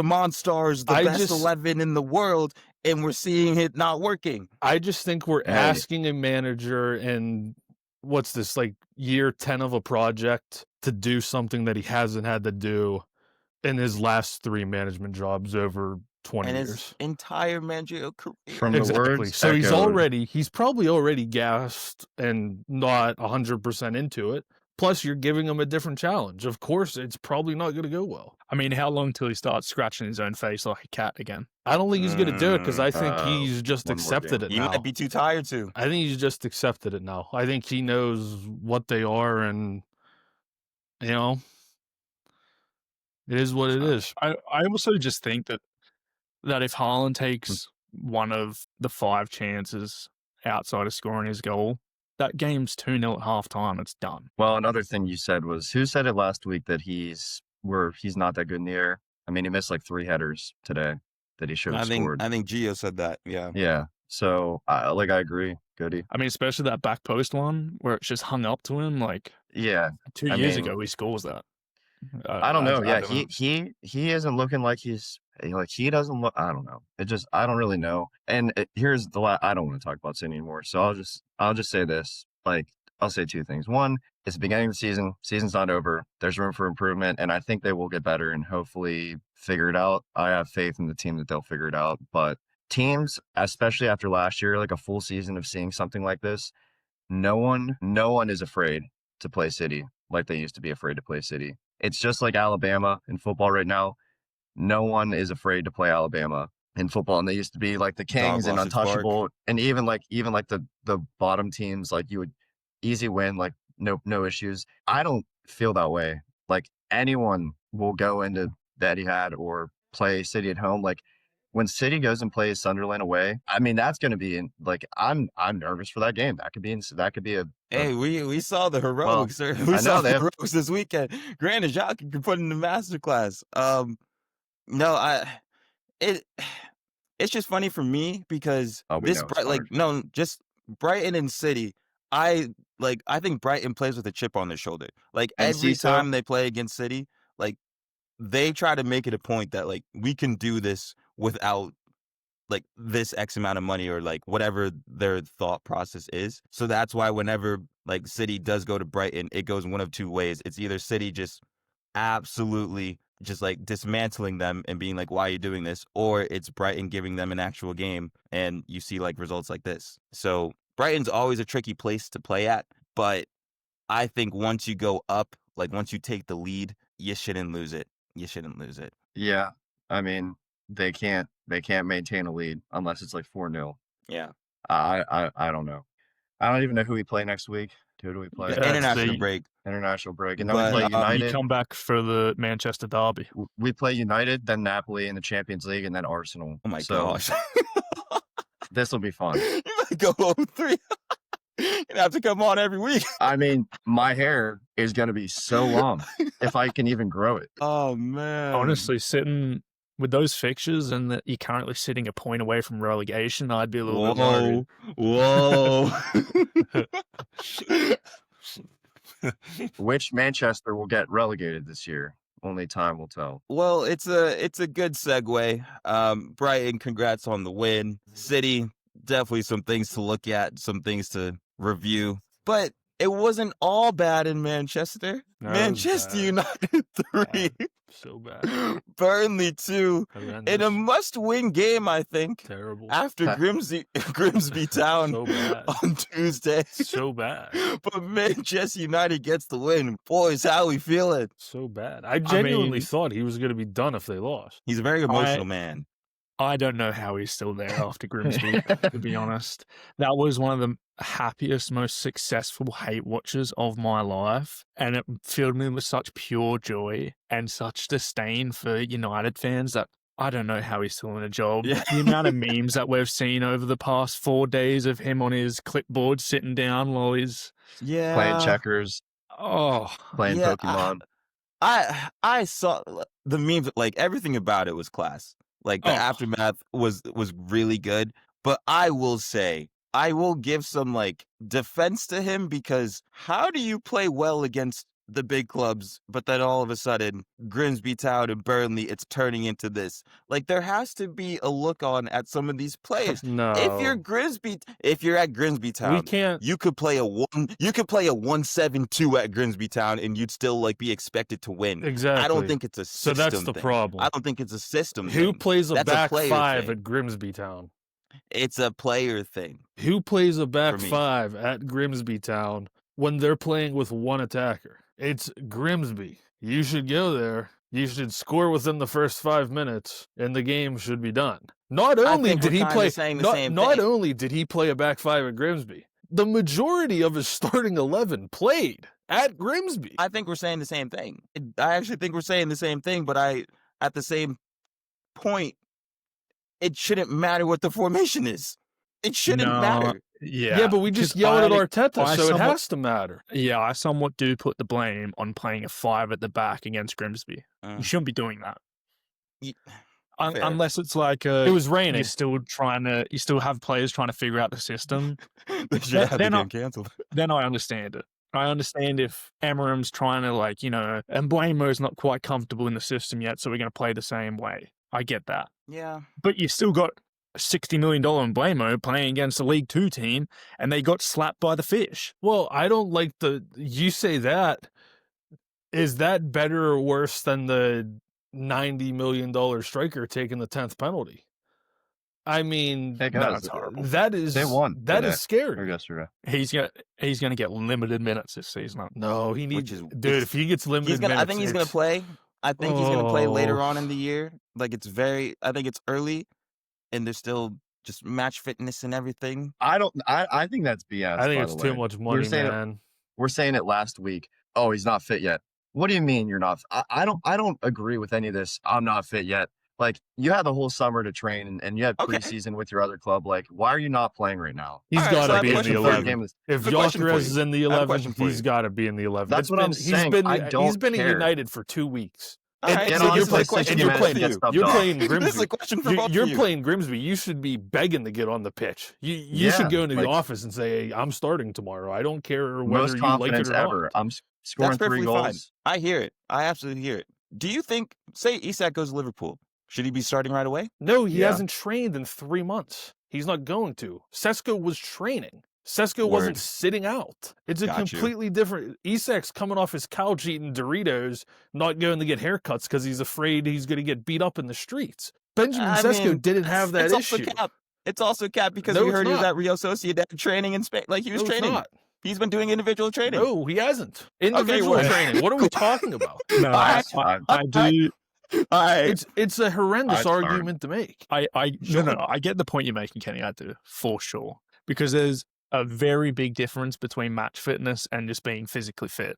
Monstars, the I best just- 11 in the world, and we're seeing it not working. I just think we're Hey. asking a manager in what's this, like, year 10 of a project to do something that he hasn't had to do in his last 3 management jobs over 20 And years. his entire managerial career. From the Exactly. words So echoed. he's probably already gassed and not 100% into it. Plus, you're giving him a different challenge. Of course, it's probably not going to go well. I mean, how long till he starts scratching his own face like a cat again? I don't think he's going to do it, because I think Oh, he's just one more accepted game. it You now. might be too tired to. I think he's just accepted it now. I think he knows what they are, and, you know, it is what it is. I also just think that if Haaland takes one of the 5 chances outside of scoring his goal, that game's 2-0 at halftime. It's done. Well, another thing you said was, who said it last week that he's not that good in the air? I mean, he missed like 3 headers today that he should have scored. I think Gio said that. Yeah. Yeah. So, I agree, Goody. I mean, especially that back post one where it's just hung up to him. Like Yeah. 2 I years mean, ago, he scores that. I don't know. Yeah, don't know. he isn't looking like he doesn't look. I don't know. I don't really know. And here's I don't want to talk about City anymore. So I'll just say this. Like, I'll say 2 things. One, it's the beginning of the season. Season's not over. There's room for improvement, and I think they will get better and hopefully figure it out. I have faith in the team that they'll figure it out. But teams, especially after last year, like a full season of seeing something like this, no one is afraid to play City like they used to be afraid to play City. It's just like Alabama in football right now. No one is afraid to play Alabama in football, and they used to be like the kings and lost its bark. untouchable. And even like the bottom teams, like you would easy win, like no issues. I don't feel that way. Like, anyone will go into the Etihad or play City at home. Like, when City goes and plays Sunderland away, I mean, that's going to be I'm nervous for that game. That could be a Hey, we saw the heroics. I We know saw they the have- heroics this weekend. Granted, y'all could put in the masterclass. No, it's just funny for me because Oh, we know it's just Brighton and City. I think Brighton plays with a chip on their shoulder. Like, And every Ciso? time they play against City, like, they try to make it a point that, like, we can do this without, like, this X amount of money, or like whatever their thought process is. So that's why whenever, like, City does go to Brighton, it goes one of 2 ways. It's either City just absolutely just, like, dismantling them and being like, why are you doing this? Or it's Brighton giving them an actual game, and you see, like, results like this. So Brighton's always a tricky place to play at, but I think once you go up, like, once you take the lead, you shouldn't lose it. Yeah. I mean, they can't maintain a lead unless it's like 4-0. Yeah. I don't know. I don't even know who we play next week. Who do we play? Yeah, International the- break. International break. And then But, we play you You United. come back for the Manchester derby. We play United, then Napoli in the Champions League, and then Arsenal. Oh my So gosh. this will be fun. You might go 0-3. You're gonna have to come on every week. I mean, my hair is going to be so long if I can even grow it. Oh man. Honestly, sitting with those fixtures and that you're currently sitting a point away from relegation, I'd be a little bit worried. Whoa. Which Manchester will get relegated this year? Only time will tell. Well, it's a good segue. Brighton, congrats on the win. City, definitely some things to look at, some things to review. But it wasn't all bad in Manchester. No, Manchester United 3, So bad. Burnley 2, in a Horrendous. must-win game, I think. Terrible. After Grimsby Town So bad. on Tuesday. So bad. But Manchester United gets the win. Boys, how we feeling? So bad. I genuinely mean- thought he was going to be done if they lost. He's a very emotional man. I don't know how he's still there after Grimsby, to be honest. That was one of the happiest, most successful hate watches of my life. And it filled me with such pure joy and such disdain for United fans that I don't know how he's still in a job. Yeah. The amount of memes that we've seen over the past 4 days of him on his clipboard sitting down while he's Yeah. Playing checkers, playing Yeah, Pokemon. I saw the memes, like everything about it was class. Like the Oh. aftermath was really good. But I will say, I will give some like defense to him, because how do you play well against the big clubs, but then all of a sudden Grimsby Town and Burnley, it's turning into this? Like there has to be a look on at some of these players. No. If you're at Grimsby Town, we can't. you could play a 1-7-2 at Grimsby Town and you'd still like be expected to win. Exactly. I don't think it's a So system that's the thing. problem. I don't think it's a system Who thing. plays a That's a back player five thing. at Grimsby Town? It's a player thing. Who plays a back me. five at Grimsby Town when they're playing with one attacker? It's Grimsby. You should go there. You should score within the first 5 minutes, and the game should be done. Not only think did we're he kinda play, saying the not, same not thing. only did he play a back five at Grimsby, the majority of his starting 11 played at Grimsby. I think we're saying the same thing. I actually think we're saying the same thing, but at the same point, it shouldn't matter what the formation is. It shouldn't No, matter. Yeah, but we just 'cause yelled at I Arteta, so it somewhat- has to matter. Yeah, I somewhat do put the blame on playing a 5 at the back against Grimsby. You shouldn't be doing that. Ye- Un- fair. unless it's like It was raining. you still have players trying to figure out the system. They should have the they're game not- canceled. Then I understand it. I understand if Amarim's trying to and Blamo's not quite comfortable in the system yet, so we're going to play the same way. I get that. Yeah. But you still got $60 million in Blamo playing against a League 2 team, and they got slapped by the fish. Well, I don't like you say that. Is that better or worse than the $90 million striker taking the 10th penalty? I mean, Hey, No, guys, it's horrible. that is They won That today. is scary. or yesterday. He's gonna get limited minutes this season. No, he needs. Which is- Dude, if he gets limited, I think he's gonna minutes, play. I think he's gonna play later Oh. on in the year. Like I think it's early, and there's still just match fitness and everything. I think that's BS. I think by it's the too way. much We money, were saying man. We're saying it last week. Oh, he's not fit yet. What do you mean you're not? I don't agree with any of this. I'm not fit yet. Like, you had the whole summer to train, and you had Okay. preseason with your other club. Like, why are you not playing right now? He's All right, so I got have to a be in question the for you. 11. If I have a question for Gyökeres you. is in the I have a 11, question for he's you. got to be in the 11. That's what I'm He's saying. been, I he's don't been care. United for 2 weeks. All right, get so on this to is a the question 60 for minutes both and of get you. stuffed You're off. playing This is Grimsby. a question for both You're of you. playing Grimsby. You should be begging to get on the pitch. You should Yeah, go into the like- office and say, hey, I'm starting tomorrow. I don't care whether Most you like it confidence or ever. not. I'm scoring That's 3 perfectly goals. fine. I hear it. I absolutely hear it. Do you think, say Isak goes to Liverpool, should he be starting right away? No, he Yeah. hasn't trained in 3 months. He's not going to. Sesko was training. Sesko Word. wasn't sitting out. It's a Got you. completely different. Isak's coming off his couch eating Doritos, not going to get haircuts because he's afraid he's going to get beat up in the streets. Benjamin I Sesko mean, didn't have that it's also issue. cap. It's also cap because No, we it's heard he was not. at Rio Sociedad training in Spain. Like he was No, it's training. not. He's been doing individual training. No, he hasn't. Individual well- training. What are we talking about? No, I do. All right. It's a horrendous I'd start. argument to make. No, I get the point you're making, Kenny. I do, for sure, because there's a very big difference between match fitness and just being physically fit.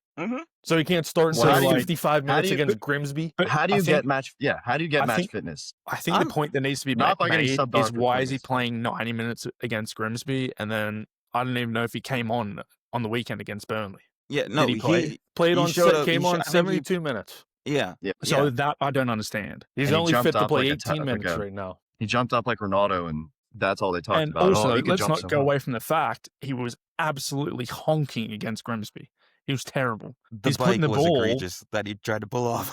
So he can't start So, until like, 55 how minutes do you- against Grimsby. But How do I you think- get match? Yeah, how do you get I match think- fitness? I think I'm- the point that needs to be Not by getting made subbed is off for why is he fitness. playing 90 minutes against Grimsby, and then I don't even know if he came on the weekend against Burnley. Yeah, no, Did he play? Played he on showed set, up. came on I think he- 72 minutes. Yeah, Yeah. So yeah. that I don't understand. He's And he only jumped fit to up play like a 18 minutes right now. He jumped up like Ronaldo, and that's all they talked And about. also, he could let's jump not so go high. away from the fact he was absolutely honking against Grimsby. He was terrible. The He's putting bike the was ball. egregious that he tried to pull off.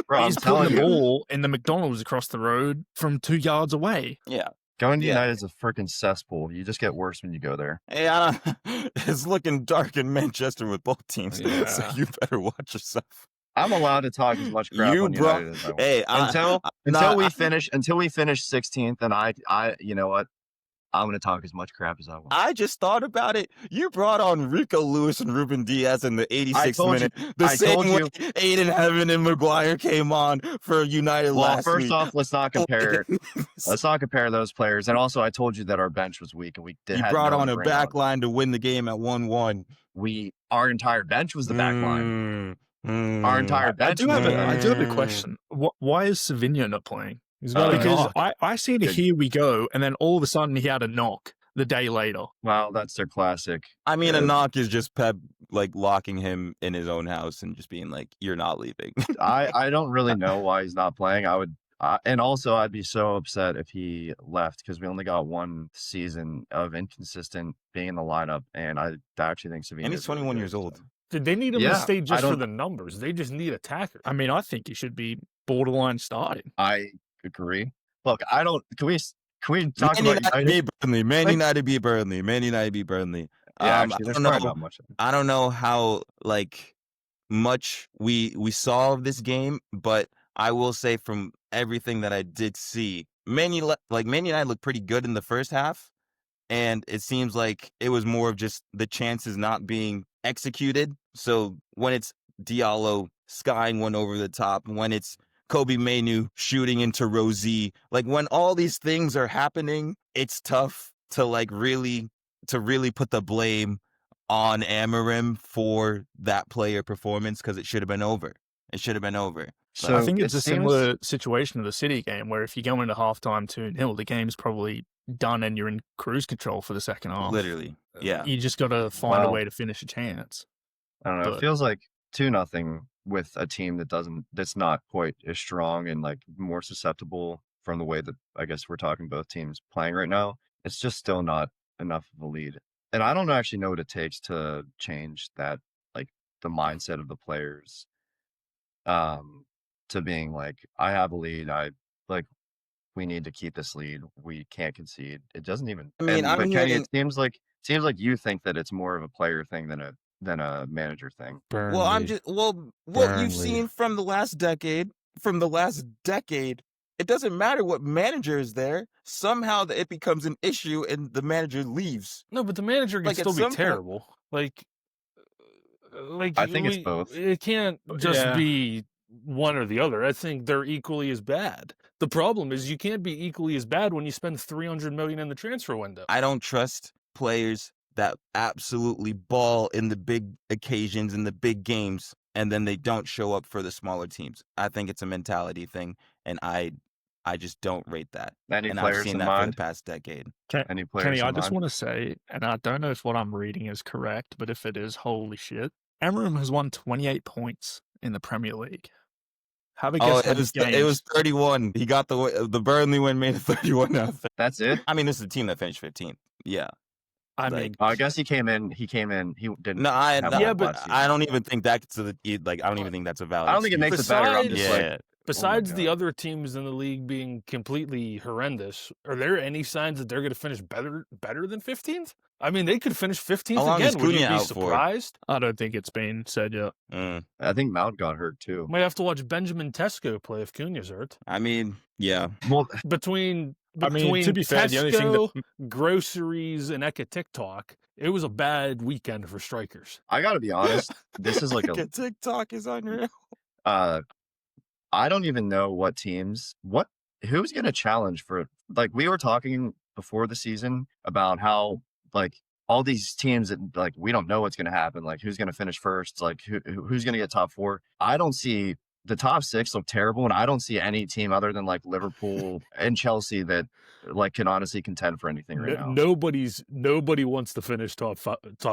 Bro, I'm He's putting telling the you, ball in the McDonald's across the road from 2 yards away. Yeah. going to Yeah. United is a freaking cesspool. You just get worse when you go there. Hey, it's looking dark in Manchester with both teams, so Yeah. you better watch yourself. I'm allowed to talk as much crap You on brought- United as I want. Hey, until we finish 16th, and I, you know what? I'm going to talk as much crap as I want. I just thought about it. You brought on Rico Lewis and Ruben Diaz in the 86th told you- minute. The I same told way you. Aiden Heaven and Maguire came on for United Well, last first week. off, let's not compare. Let's not compare those players. And also, I told you that our bench was weak, and we You had brought no on one a to bring back on. line to win the game at 1-1. Our entire bench was the back line. Mm, Our entire I bench do was have the a, back I line. do have a question. Why is Savinho not playing? He's got a Because knock. I seen a Good. here we go, and then all of a sudden he had a knock the day later. Well, that's their classic. I mean, a Yeah. knock is just Pep like locking him in his own house and just being like, "You're not leaving." I don't really know why he's not playing. And also I'd be so upset if he left, because we only got one season of inconsistent being in the lineup, and I actually think Savinho. And he's 21 years old. Did they need him Yeah, to stay I just for don't- the numbers? They just need attackers. I mean, I think he should be borderline starting. I agree. Look, I don't. Can we talk Man about United United? beat Burnley. Man Like- United beat Burnley. Man United beat Burnley. Yeah, I actually, there's don't probably know. not much. I don't know how like much we saw of this game, but I will say from everything that I did see, Man United looked pretty good in the first half, and it seems like it was more of just the chances not being executed. So when it's Diallo skying one over the top, when it's Kobe Mainu shooting into Rosie, like when all these things are happening, it's tough to like really put the blame on Amarim for that player performance, because it should have been over. It should have been over. So I think it's it a seems- similar situation to the City game, where if you go into halftime 2-0, the game's probably done and you're in cruise control for the second half. Literally. Yeah. You just got to find a Well- way to finish a chance. I don't know. But- It feels like 2-0 with a team that's not quite as strong and like more susceptible from the way that I guess we're talking both teams playing right now. It's just still not enough of a lead. And I don't actually know what it takes to change that, like the mindset of the players, to being like, I have a lead. We need to keep this lead. We can't concede. It doesn't even. I mean, I'm but Kenny, hearing- it seems like you think that it's more of a player thing than a manager thing. Well, I'm just what you've Burnley. seen from the last decade. It doesn't matter what manager is there. Somehow it becomes an issue, and the manager leaves. No, but the manager can Like, at still some be point- terrible. Like I think it's both. It can't just Yeah. be one or the other. I think they're equally as bad. The problem is you can't be equally as bad when you spend 300 million in the transfer window. I don't trust players that absolutely ball in the big occasions, in the big games, and then they don't show up for the smaller teams. I think it's a mentality thing, and I just don't rate that. Any And I've players seen in that for the mind? past decade. Any players Kenny, in I just mind? want to say, and I don't know if what I'm reading is correct, but if it is, holy shit. Amarim has won 28 points in the Premier League. Have a guess how many it was 31. He got the Burnley win, made it 31 now. That's it. I mean, this is a team that finished 15th. Yeah. I like- mean, I guess he came in. He didn't. No, have one Yeah, last but season. I don't even think that's I don't even think that's a valid. I don't think it makes it better. I'm just yeah. like, Besides the God. other teams in the league being completely horrendous, are there any signs that they're going to finish better than 15th? I mean, they could finish 15th How long is again. Would you Cunha be out for? surprised? I don't think it's been said yet. I think Mount got hurt too. Might have to watch Benjamin Tesco play if Cunha's hurt. I mean, yeah. Well, Between I mean, to be fair, the only thing Tesco, that groceries, and Tik Tok, it was a bad weekend for strikers. I got to be honest. This is like a. TikTok is unreal. I don't even know what teams. Who's going to challenge for? Like we were talking before the season about how like all these teams that like we don't know what's going to happen. Like who's going to finish first? Like who's going to get top four? I don't see the top 6 look terrible, and I don't see any team other than like Liverpool and Chelsea that like can honestly contend for anything right now. Nobody wants to finish top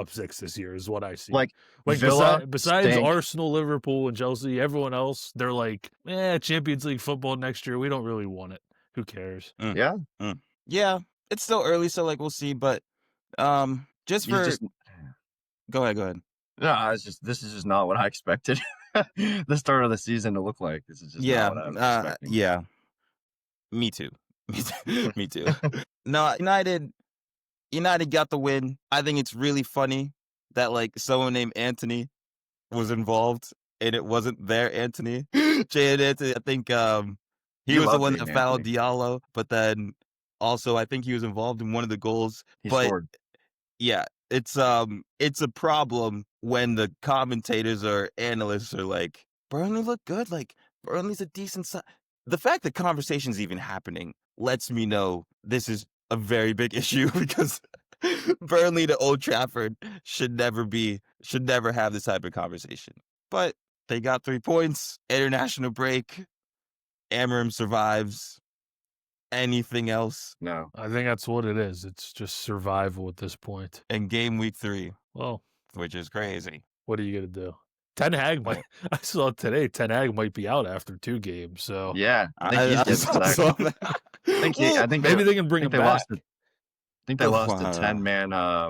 6 this year, is what I see. Like besides stink. Arsenal, Liverpool, and Chelsea, everyone else, they're like, Champions League football next year. We don't really want it. Who cares? Yeah. Yeah, it's still early, so like we'll see. But go ahead. No, this is just not what I expected the start of the season to look like. This is just not what I was expecting. Yeah. Me too. Me too. No, United got the win. I think it's really funny that like someone named Anthony was involved and it wasn't their Anthony. Jay and Anthony, I think he was the one that fouled Diallo, but then also I think he was involved in one of the goals. He scored. Yeah, it's a problem when the commentators or analysts are like, Burnley look good, like Burnley's a decent side. The fact that conversation's even happening lets me know this is a very big issue because Burnley to Old Trafford should never have this type of conversation. But they got 3 points, international break, Amorim survives. Anything else? No. I think that's what it is. It's just survival at this point. And game week 3. Well, which is crazy. What are you going to do? Ten Hag might. I saw today. Ten Hag might be out after 2 games. So yeah, I think maybe they can bring him back. I think they lost a 10-man. I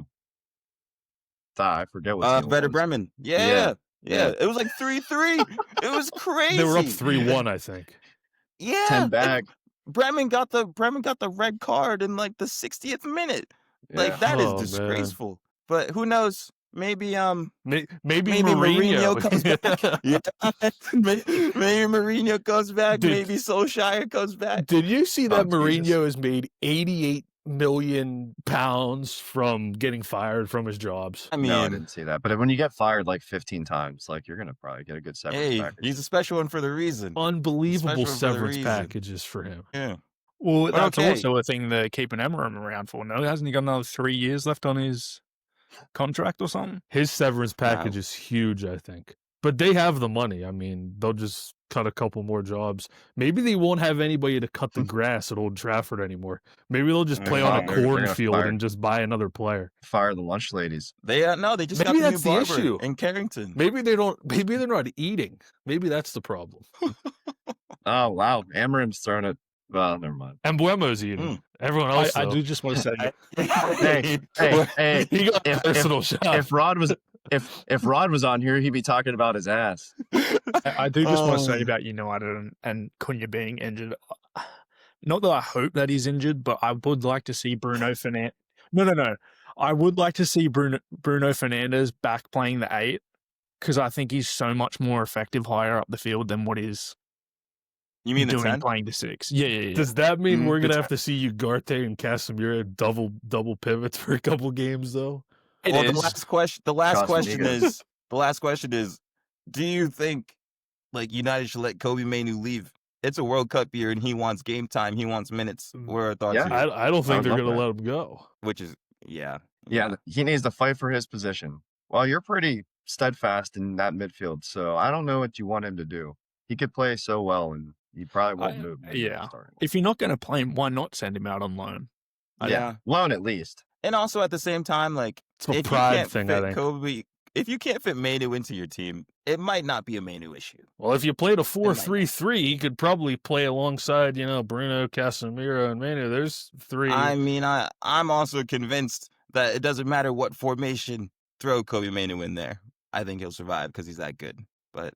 forget what. Werder Bremen. Yeah. It was like 3-3. It was crazy. They were up 3-1, I think. Yeah. 10 back. Bremen got the red card in like the 60th minute. Yeah. Like that is disgraceful. Man. But who knows? Maybe Mourinho comes back. maybe Mourinho comes back. Maybe Solskjaer comes back. Did you see that Mourinho has made £88 million from getting fired from his jobs? I mean, no, I didn't see that. But when you get fired like 15 times, like you're gonna probably get a good severance package. He's a special one for the reason. Unbelievable severance packages for him. Yeah. Well, that's also a thing they're keeping Amorim around for. No, hasn't he got another 3 years left on his contract or something? His severance package is huge, I think. But they have the money. I mean, they'll just cut a couple more jobs. Maybe they won't have anybody to cut the grass at Old Trafford anymore. Maybe they'll just play on a cornfield and just buy another player. Fire the lunch ladies. They just maybe got the that's new barber the issue in Carrington. Maybe they're not eating. Maybe that's the problem. Oh wow, Amorim's throwing it. Well, never mind. And Buemo's eating. Everyone else, I do just want to say, hey, he got a personal shot. If Rod was on here, he'd be talking about his ass. I do just want to say about United and Cunha being injured. Not that I hope that he's injured, but I would like to see Bruno Fernandes. No. I would like to see Bruno Fernandes back playing the 8 because I think he's so much more effective higher up the field than what is. You mean doing playing the 6? Yeah. Does that mean we're gonna have to see Ugarte and Casemiro double pivots for a couple games though? The last question is, do you think like United should let Kobe Mainoo leave? It's a World Cup year and he wants game time. He wants minutes. What are thoughts? Yeah, I don't think they're gonna let him go. Which is yeah. He needs to fight for his position. Well, you're pretty steadfast in that midfield, so I don't know what you want him to do. He could play so well and he probably won't move. Yeah. If you're not going to play him, why not send him out on loan? Loan at least. And also at the same time, like, it's a pride thing, I think. Kobe, if you can't fit Mainoo into your team, it might not be a Mainoo issue. Well, if you played a 4-3-3, he could probably play alongside, Bruno, Casemiro, and Mainoo. There's 3. I mean, I'm also convinced that it doesn't matter what formation, throw Kobe Mainoo in there. I think he'll survive because he's that good. But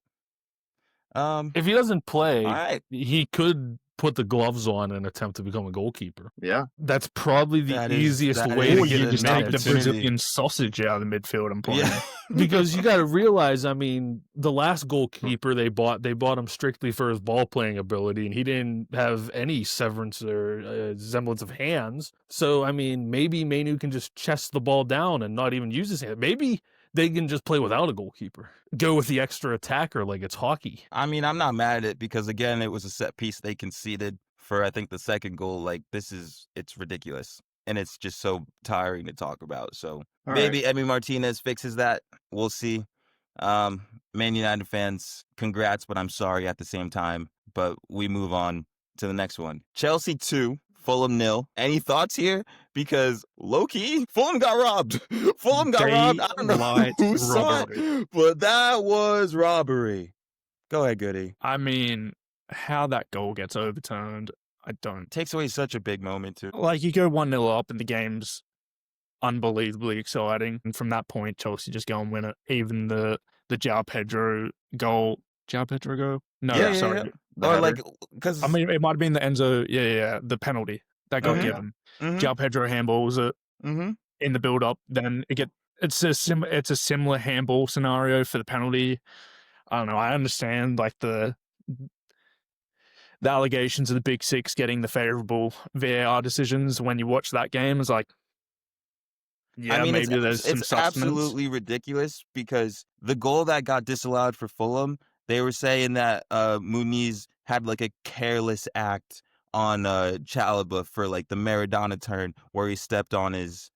if he doesn't play, right. he could put the gloves on and attempt to become a goalkeeper. Yeah. That's probably the easiest way to get just take the Brazilian sausage out of the midfield and play. Yeah. Because you got to realize, I mean, the last goalkeeper they bought him strictly for his ball playing ability, and he didn't have any severance or semblance of hands. So, I mean, maybe Mainoo can just chest the ball down and not even use his hand. Maybe they can just play without a goalkeeper. Go with the extra attacker like it's hockey. I mean, I'm not mad at it because, again, it was a set piece they conceded for, I think, the second goal. Like, it's ridiculous. And it's just so tiring to talk about. So maybe Emi Martinez fixes that. We'll see. Man United fans, congrats, but I'm sorry at the same time. But we move on to the next one. Chelsea 2, Fulham 0. Any thoughts here? Because low-key, Fulham got robbed. Fulham got robbed. I don't know Daylight who saw robbery. it, but that was robbery. Go ahead, Goody. I mean, how that goal gets overturned, I don't. Takes away such a big moment, too. Like, you go 1-0 up and the game's unbelievably exciting. And from that point, Chelsea just go and win it. Even the João Pedro goal. João Pedro goal? No, Yeah, yeah, sorry. yeah. The Or header. like, because I mean, it might have been the Enzo, the penalty that got Mhm. given. Mhm. João Pedro handballs it Mhm. in the build-up. Then it's a similar handball scenario for the penalty. I don't know. I understand like the allegations of the Big Six getting the favorable VAR decisions. When you watch that game, it's like, yeah, I mean, maybe there's some it's sustenance. absolutely ridiculous because the goal that got disallowed for Fulham, they were saying that Muniz had like a careless act on Chalobah for like the Maradona turn where he stepped on his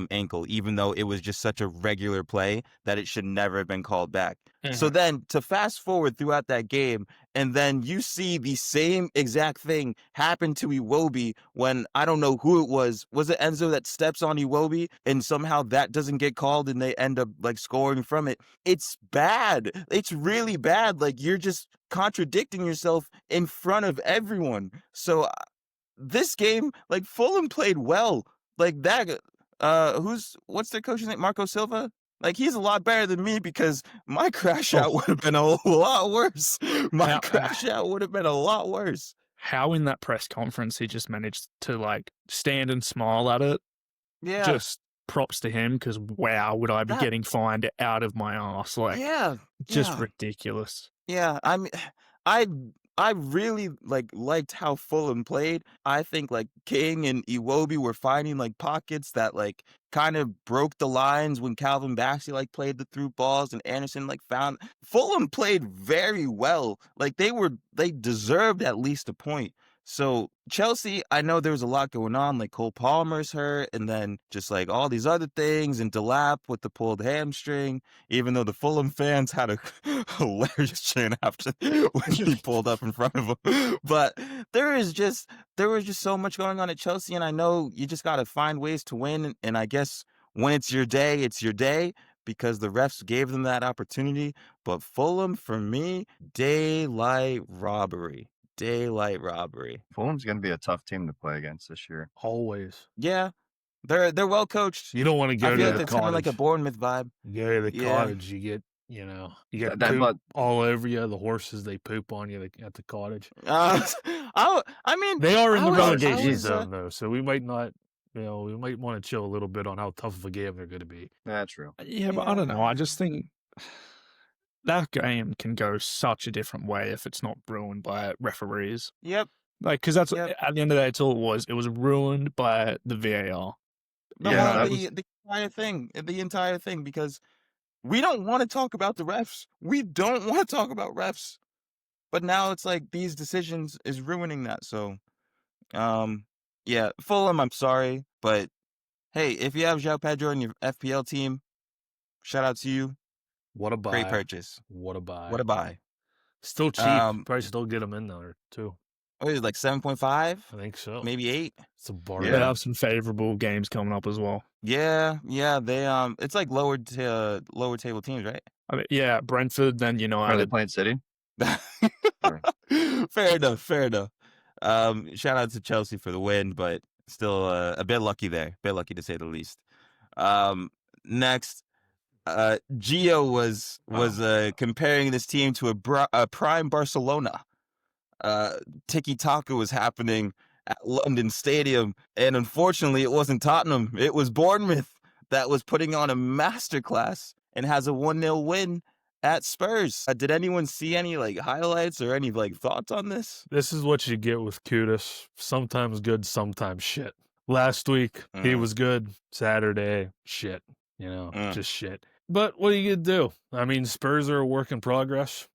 ankle, even though it was just such a regular play that it should never have been called back. So then to fast forward throughout that game, and then you see the same exact thing happen to Iwobi when I don't know who it was. Was it Enzo that steps on Iwobi and somehow that doesn't get called and they end up like scoring from it? It's bad. It's really bad. Like you're just contradicting yourself in front of everyone. So this game, like Fulham played well. Like that. What's their coach's name? Marco Silva. Like he's a lot better than me because my crash out would have been a lot worse. My How- crash out would have been a lot worse. How in that press conference he just managed to like stand and smile at it. Yeah. Just props to him because wow, would I be That- getting fined out of my ass? Like yeah. just yeah. ridiculous. Yeah, I mean, I really liked how Fulham played. I think like King and Iwobi were finding like pockets that like kind of broke the lines when Calvin Bassey like played the through balls and Anderson like found Fulham played very well. Like they deserved at least a point. So Chelsea, I know there was a lot going on, like Cole Palmer's hurt, and then just like all these other things, and Delap with the pulled hamstring. Even though the Fulham fans had a hilarious chant after when he pulled up in front of him, but there was just so much going on at Chelsea, and I know you just got to find ways to win. And I guess when it's your day because the refs gave them that opportunity. But Fulham, for me, daylight robbery. Daylight robbery. Fulham's going to be a tough team to play against this year. Always. Yeah, they're well coached. You don't want to go I to feel the like it's kind of like a cottage. Bournemouth vibe. You go to the Yeah. cottage, you get That- poop but- all over you. The horses, they poop on you at the cottage. I mean, They are in I the was- I relegation was, zone, though, so we might not, we might want to chill a little bit on how tough of a game they're going to be. That's true. Yeah, but I don't know. I just think that game can go such a different way if it's not ruined by referees. Yep. Like, because that's Yep. at the end of the day, it's all it was. It was ruined by the VAR. The Yeah, whole that the entire thing, because we don't want to talk about the refs. We don't want to talk about refs. But now it's like these decisions is ruining that. So, yeah, Fulham, I'm sorry, but hey, if you have João Pedro in your FPL team, shout out to you. What a buy. Great purchase. What a buy. What a buy. Still cheap. Probably still get them in there, too. What is it, like 7.5? I think so. Maybe 8? It's a bar. They have some favorable games coming up as well. Yeah, they it's like lower table teams, right? I mean, yeah, Brentford, then Are they United. playing City? Fair enough. Shout out to Chelsea for the win, but still a bit lucky there. Bit lucky to say the least. Next, Gio was comparing this team to a prime Barcelona. Tiki Taka was happening at London Stadium, and unfortunately, it wasn't Tottenham. It was Bournemouth that was putting on a masterclass and has a 1-0 win at Spurs. Did anyone see any like highlights or any like thoughts on this? This is what you get with Kudus. Sometimes good, sometimes shit. Last week, he was good. Saturday, shit. Just shit. But what are you going to do? I mean, Spurs are a work in progress.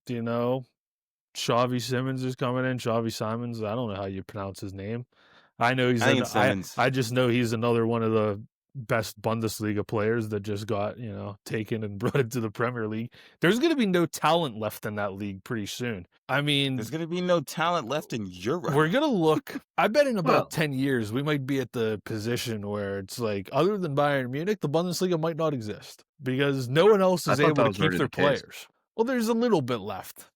Xavi Simons is coming in. Xavi Simons. I don't know how you pronounce his name. I know I think it's Simmons. I just know he's another one of the best Bundesliga players that just got, taken and brought into the Premier League. There's going to be no talent left in that league pretty soon. I mean, There's going to be no talent left in Europe. we're going to look, I bet in about Well- 10 years, we might be at the position where it's like, other than Bayern Munich, the Bundesliga might not exist because no one else I is thought able that to was keep already their the case. players. Well, there's a little bit left.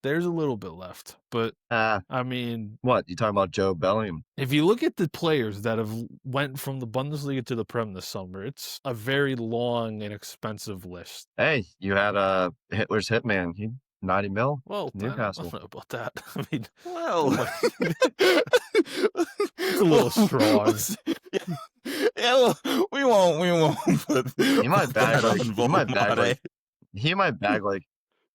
But I mean, What? You talking about Joe Bellingham? if you look at the players that have went from the Bundesliga to the Prem this summer, it's a very long and expensive list. Hey, you had Hitler's hitman. He 90 mil. Well, I Newcastle. don't know about that. I mean, Well, it's a little strong. Yeah, well, we won't. Put He might bag that like on he might bag like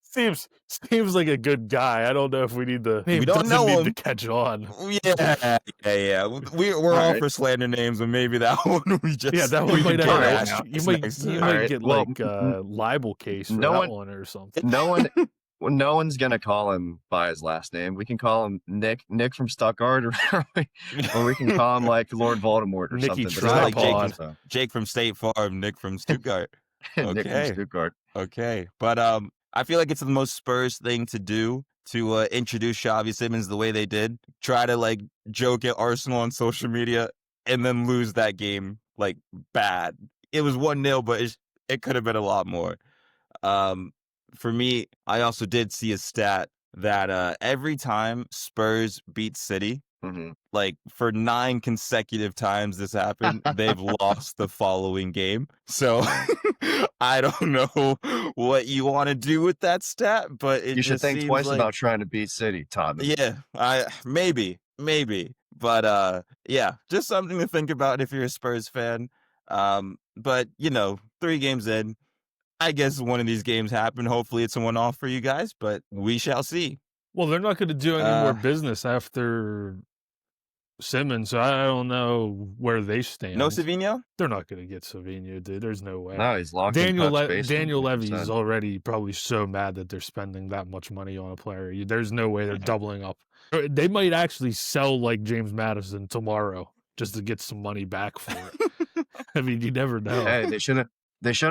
Seems like a good guy. I don't know if we need to. We don't doesn't know need him. to catch on. Yeah. We're all right. for slander names, but maybe that one we just Yeah, that we one can might cut have. out You might next. you All might right, get well, like a libel case for no that one- one or something. no one's gonna call him by his last name. We can call him Nick from Stuttgart, or we can call him like Lord Voldemort or Nicky something. But it's not Tripod. Jake, so. Jake from State Farm, Nick from Stuttgart. Nick from Okay. Stuttgart. Okay, but I feel like it's the most Spurs thing to do to introduce Xavi Simons the way they did. Try to like joke at Arsenal on social media and then lose that game like bad. It was 1-0, but it could have been a lot more. For me, I also did see a stat that every time Spurs beat City, Mhm. like for 9 consecutive times this happened, they've lost the following game. So I don't know what you want to do with that stat, but it You should just think seems twice like, about trying to beat City, Todd. yeah, maybe, but yeah, just something to think about if you're a Spurs fan. But 3 games in, I guess one of these games happened. Hopefully, it's a one-off for you guys, but we shall see. Well, they're not going to do any more business after Simmons. So I don't know where they stand. No Savinho? They're not going to get Savinho, dude. There's no way. No, he's locked Daniel in Pep's basement, Daniel Levy 100%. is already probably so mad that they're spending that much money on a player. There's no way they're doubling up. They might actually sell like James Madison tomorrow just to get some money back for it. I mean, you never know. Hey, they should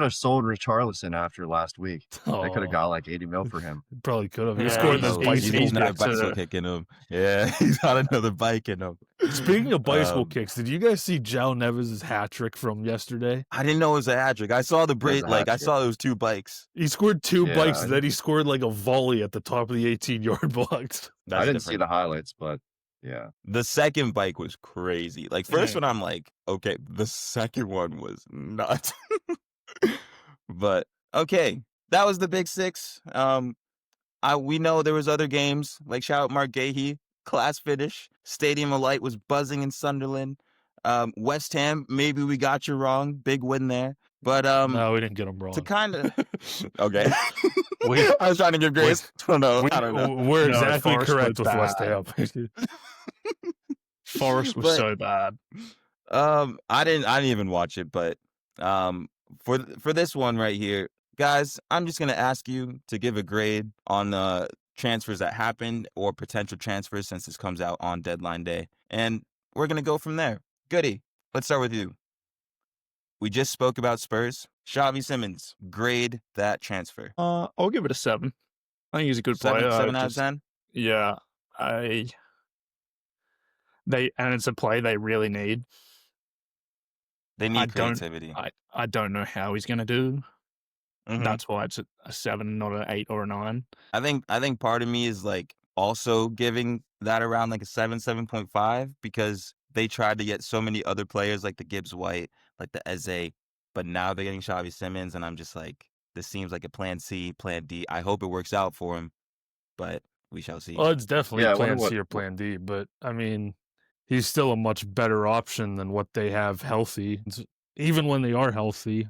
have sold Richarlison after last week. They could Oh, have got like 80 mil for him. probably could have. He Yeah, scored he's- this he's- bicycle he's got a kick. bicycle kick in him. Yeah, he's got another bike in him. Speaking of bicycle Um, kicks, did you guys see João Neves' hat trick from yesterday? I didn't know it was a hat trick. I saw the was a I hat-trick. saw those 2 bikes. He scored 2 Yeah, bikes, I and then he scored like a volley at the top of the 18-yard box. That's I didn't see different. the highlights, but yeah. The second bike was crazy. Like first Yeah. one, I'm like, okay. The second one was nuts. But okay, that was the big 6. We know there was other games. Like shout out Mark Gahey, class finish. Stadium of Light was buzzing in Sunderland. West Ham, maybe we got you wrong. Big win there. But No, we didn't get him wrong. to kind of okay. We- I was trying to give grace. I don't know. We're No, exactly Forest correct was with West bad. Ham. Forest was But- so bad. I didn't even watch it, but for this one right here, guys, I'm just gonna ask you to give a grade on the transfers that happened or potential transfers since this comes out on deadline day, and we're gonna go from there. Goody, let's start with you. We just spoke about Spurs. Xavi Simons, grade that transfer. I'll give it a 7. I think he's a good player. 7 out of Just- 10. Yeah, and it's a play they really need. They I need don't- creativity. I don't know how he's going to do. Mhm. That's why it's a 7, not an 8 or a 9. I think part of me is like also giving that around like a 7.5 because they tried to get so many other players like the Gibbs White, like the Eze, but now they're getting Xavi Simons, and I'm just like, this seems like a plan C, plan D. I hope it works out for him, but we shall see. Well, it's definitely Yeah, I plan wonder C or plan D, but I mean, he's still a much better option than what they have healthy. Even when they are healthy,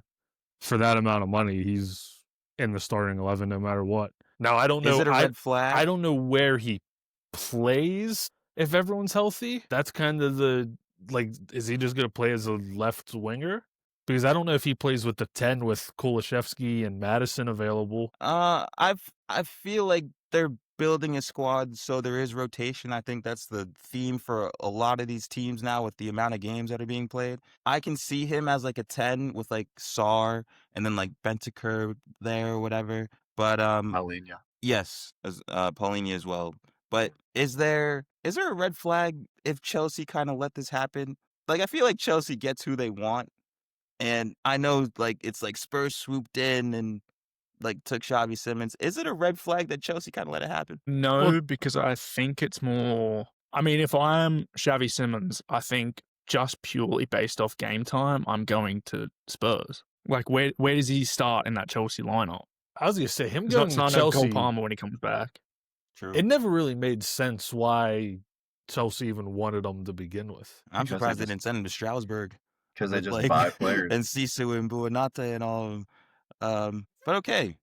for that amount of money, he's in the starting 11 no matter what. Now, I don't know. Is it a red flag? I don't know where he plays if everyone's healthy. That's kind of is he just going to play as a left winger? Because I don't know if he plays with the 10 with Kulishevsky and Madison available. I feel like they're building a squad so there is rotation. I think that's the theme for a lot of these teams now with the amount of games that are being played. I can see him as like a 10 with like Sar and then like Bentancur there or whatever. But Paulinho. yes, as Paulinho as well. But is there a red flag if Chelsea kind of let this happen? Like I feel like Chelsea gets who they want, and I know like it's like Spurs swooped in and like took Xavi Simons. Is it a red flag that Chelsea kind of let it happen? No, Well- because I think it's more. I mean, if I'm Xavi Simons, I think just purely based off game time, I'm going to Spurs. Like, where does he start in that Chelsea lineup? I was gonna say him It's going not to no Chelsea. Cole Palmer when he comes back. True. It never really made sense why Chelsea even wanted him to begin with. I'm because surprised they they didn't send him to Strasbourg. Because they with, just like, buy players. and Sisu and Buonate and all of them. But okay.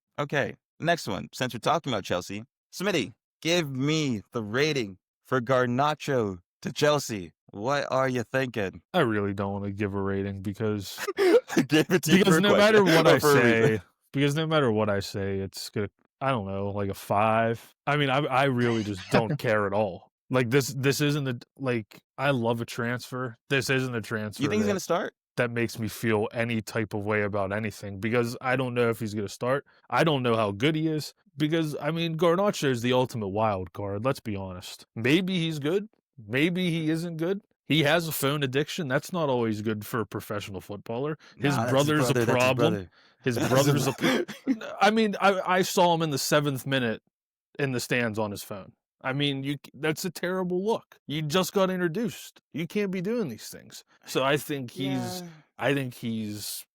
Next one. Since we're talking about Chelsea, Smitty, give me the rating for Garnacho to Chelsea. What are you thinking? I really don't want to give a rating because I gave it to you because for a no question- matter what I for a reason. say, because no matter what I say, it's gonna, I don't know, like a 5. I mean, I really just don't care at all. Like this isn't the, like, I love a transfer. This isn't a transfer You think he's that, gonna start? that makes me feel any type of way about anything, because I don't know if he's gonna start. I don't know how good he is, because I mean, Garnacho is the ultimate wild card. Let's be honest. Maybe he's good. Maybe he isn't good. He has a phone addiction. That's not always good for a professional footballer. His Nah, that's brother's brother, a that's problem. brother. His That's brother's a. brother. I mean, I saw him in the 7th minute in the stands on his phone. I mean, that's a terrible look. You just got introduced. You can't be doing these things. So I think Yeah. he's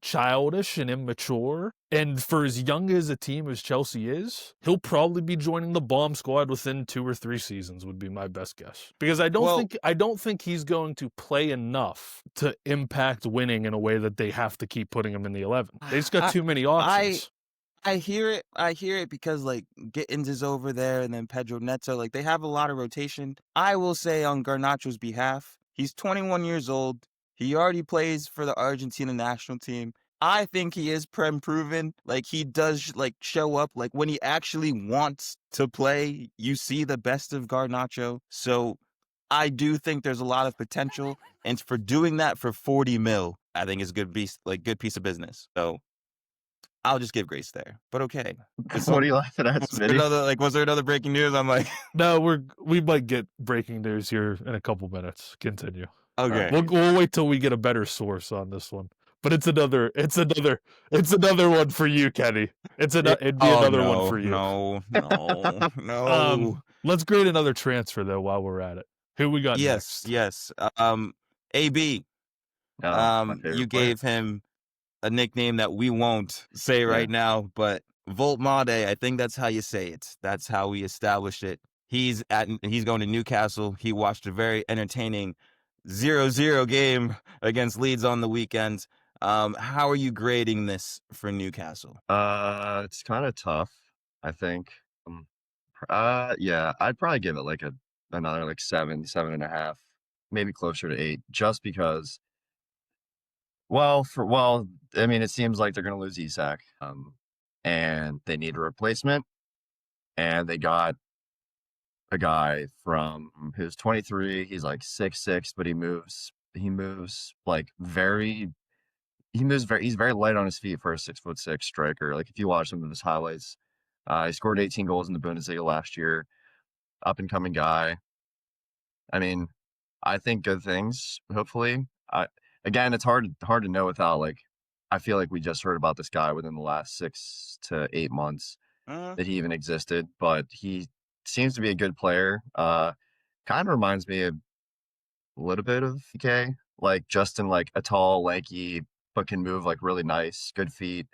childish and immature. And for as young as a team as Chelsea is, he'll probably be joining the bomb squad within 2 or 3 seasons would be my best guess. Because I don't think he's going to play enough to impact winning in a way that they have to keep putting him in the 11. They just got too many options. I hear it because like Gittins is over there and then Pedro Neto, like they have a lot of rotation. I will say on Garnacho's behalf, he's 21 years old. He already plays for the Argentina national team. I think he is prem proven. Like he does like show up like when he actually wants to play, you see the best of Garnacho. So I do think there's a lot of potential, and for doing that for 40 mil, I think is good piece of business. So I'll just give grace there. But okay. What are you laughing at, Smitty? Was there another breaking news? I'm like, No, we might get breaking news here in a couple minutes. Continue. okay. We'll wait till we get a better source on this one. But it's another one for you, Kenny. It'd be another one for you. No. Let's grade another transfer though while we're at it. Who we got next? Yes. AB. My favorite You player. gave him a nickname that we won't say right now, but Voltmade, I think that's how you say it. That's how we established it. He's going to Newcastle. He watched a very entertaining 0-0 game against Leeds on the weekend. How are you grading this for Newcastle? It's kind of tough, I think. Yeah, I'd probably give it like another like 7.5, maybe closer to 8, just because. I mean, it seems like they're going to lose Isak, and they need a replacement, and they got a guy who's 23. He's like 6'6", but he moves like he's very light on his feet for a 6'6" striker. Like if you watch some of his highlights, he scored 18 goals in the Bundesliga last year. Up and coming guy. I mean, I think good things. Hopefully, again, it's hard to know without like. I feel like we just heard about this guy within the last 6 to 8 months that he even existed, but he seems to be a good player. Kind of reminds me a little bit of PK, like Justin, like a tall, lanky, but can move like really nice, good feet